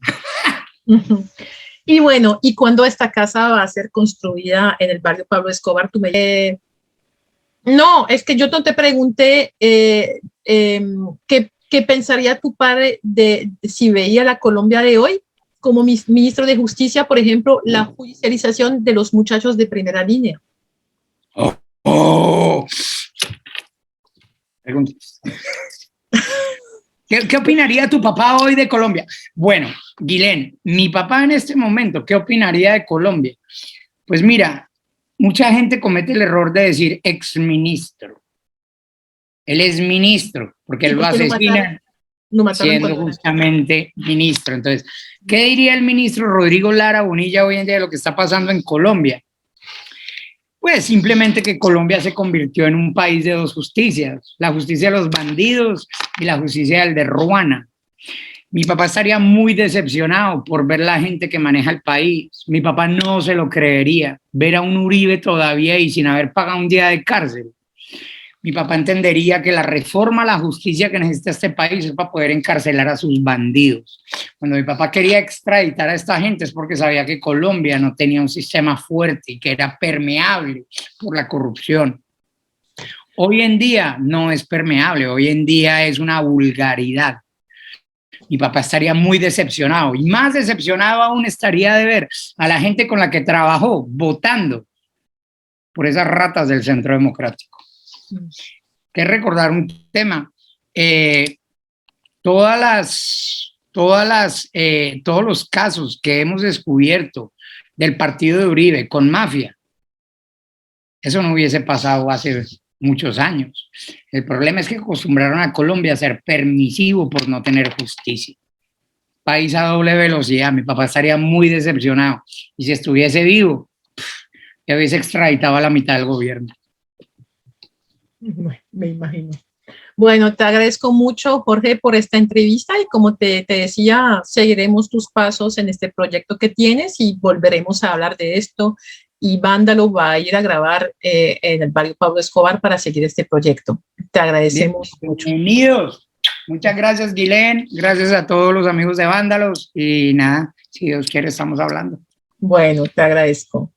Y bueno, ¿y cuando esta casa va a ser construida en el barrio Pablo Escobar? Tú me... No, es que yo no te pregunté qué pensaría tu padre de si veía la Colombia de hoy como ministro de Justicia, por ejemplo, la judicialización de los muchachos de primera línea. ¿Qué opinaría tu papá hoy de Colombia? Bueno, Guilén, mi papá en este momento, ¿qué opinaría de Colombia? Pues mira, mucha gente comete el error de decir exministro. Él es ministro, porque él lo asesina siendo justamente ministro. Entonces, ¿qué diría el ministro Rodrigo Lara Bonilla hoy en día de lo que está pasando en Colombia? Pues simplemente que Colombia se convirtió en un país de dos justicias, la justicia de los bandidos y la justicia del de Ruana. Mi papá estaría muy decepcionado por ver la gente que maneja el país. Mi papá no se lo creería, ver a un Uribe todavía y sin haber pagado un día de cárcel. Mi papá entendería que la reforma a la justicia que necesita este país es para poder encarcelar a sus bandidos. Cuando mi papá quería extraditar a esta gente es porque sabía que Colombia no tenía un sistema fuerte y que era permeable por la corrupción. Hoy en día no es permeable, hoy en día es una vulgaridad. Mi papá estaría muy decepcionado y más decepcionado aún estaría de ver a la gente con la que trabajó votando por esas ratas del Centro Democrático. Que recordar un tema, todos los casos que hemos descubierto del partido de Uribe con mafia, eso no hubiese pasado hace muchos años. El problema es que acostumbraron a Colombia a ser permisivo por no tener justicia. País a doble velocidad. Mi papá estaría muy decepcionado y si estuviese vivo, ya hubiese extraditado a la mitad del gobierno. Me imagino. Bueno, te agradezco mucho, Jorge, por esta entrevista y como te decía, seguiremos tus pasos en este proyecto que tienes y volveremos a hablar de esto y Vándalo va a ir a grabar en el barrio Pablo Escobar para seguir este proyecto. Te agradecemos mucho. Bienvenidos. Muchas gracias, Guilén. Gracias a todos los amigos de Vándalos. Y nada, si Dios quiere, estamos hablando. Bueno, te agradezco.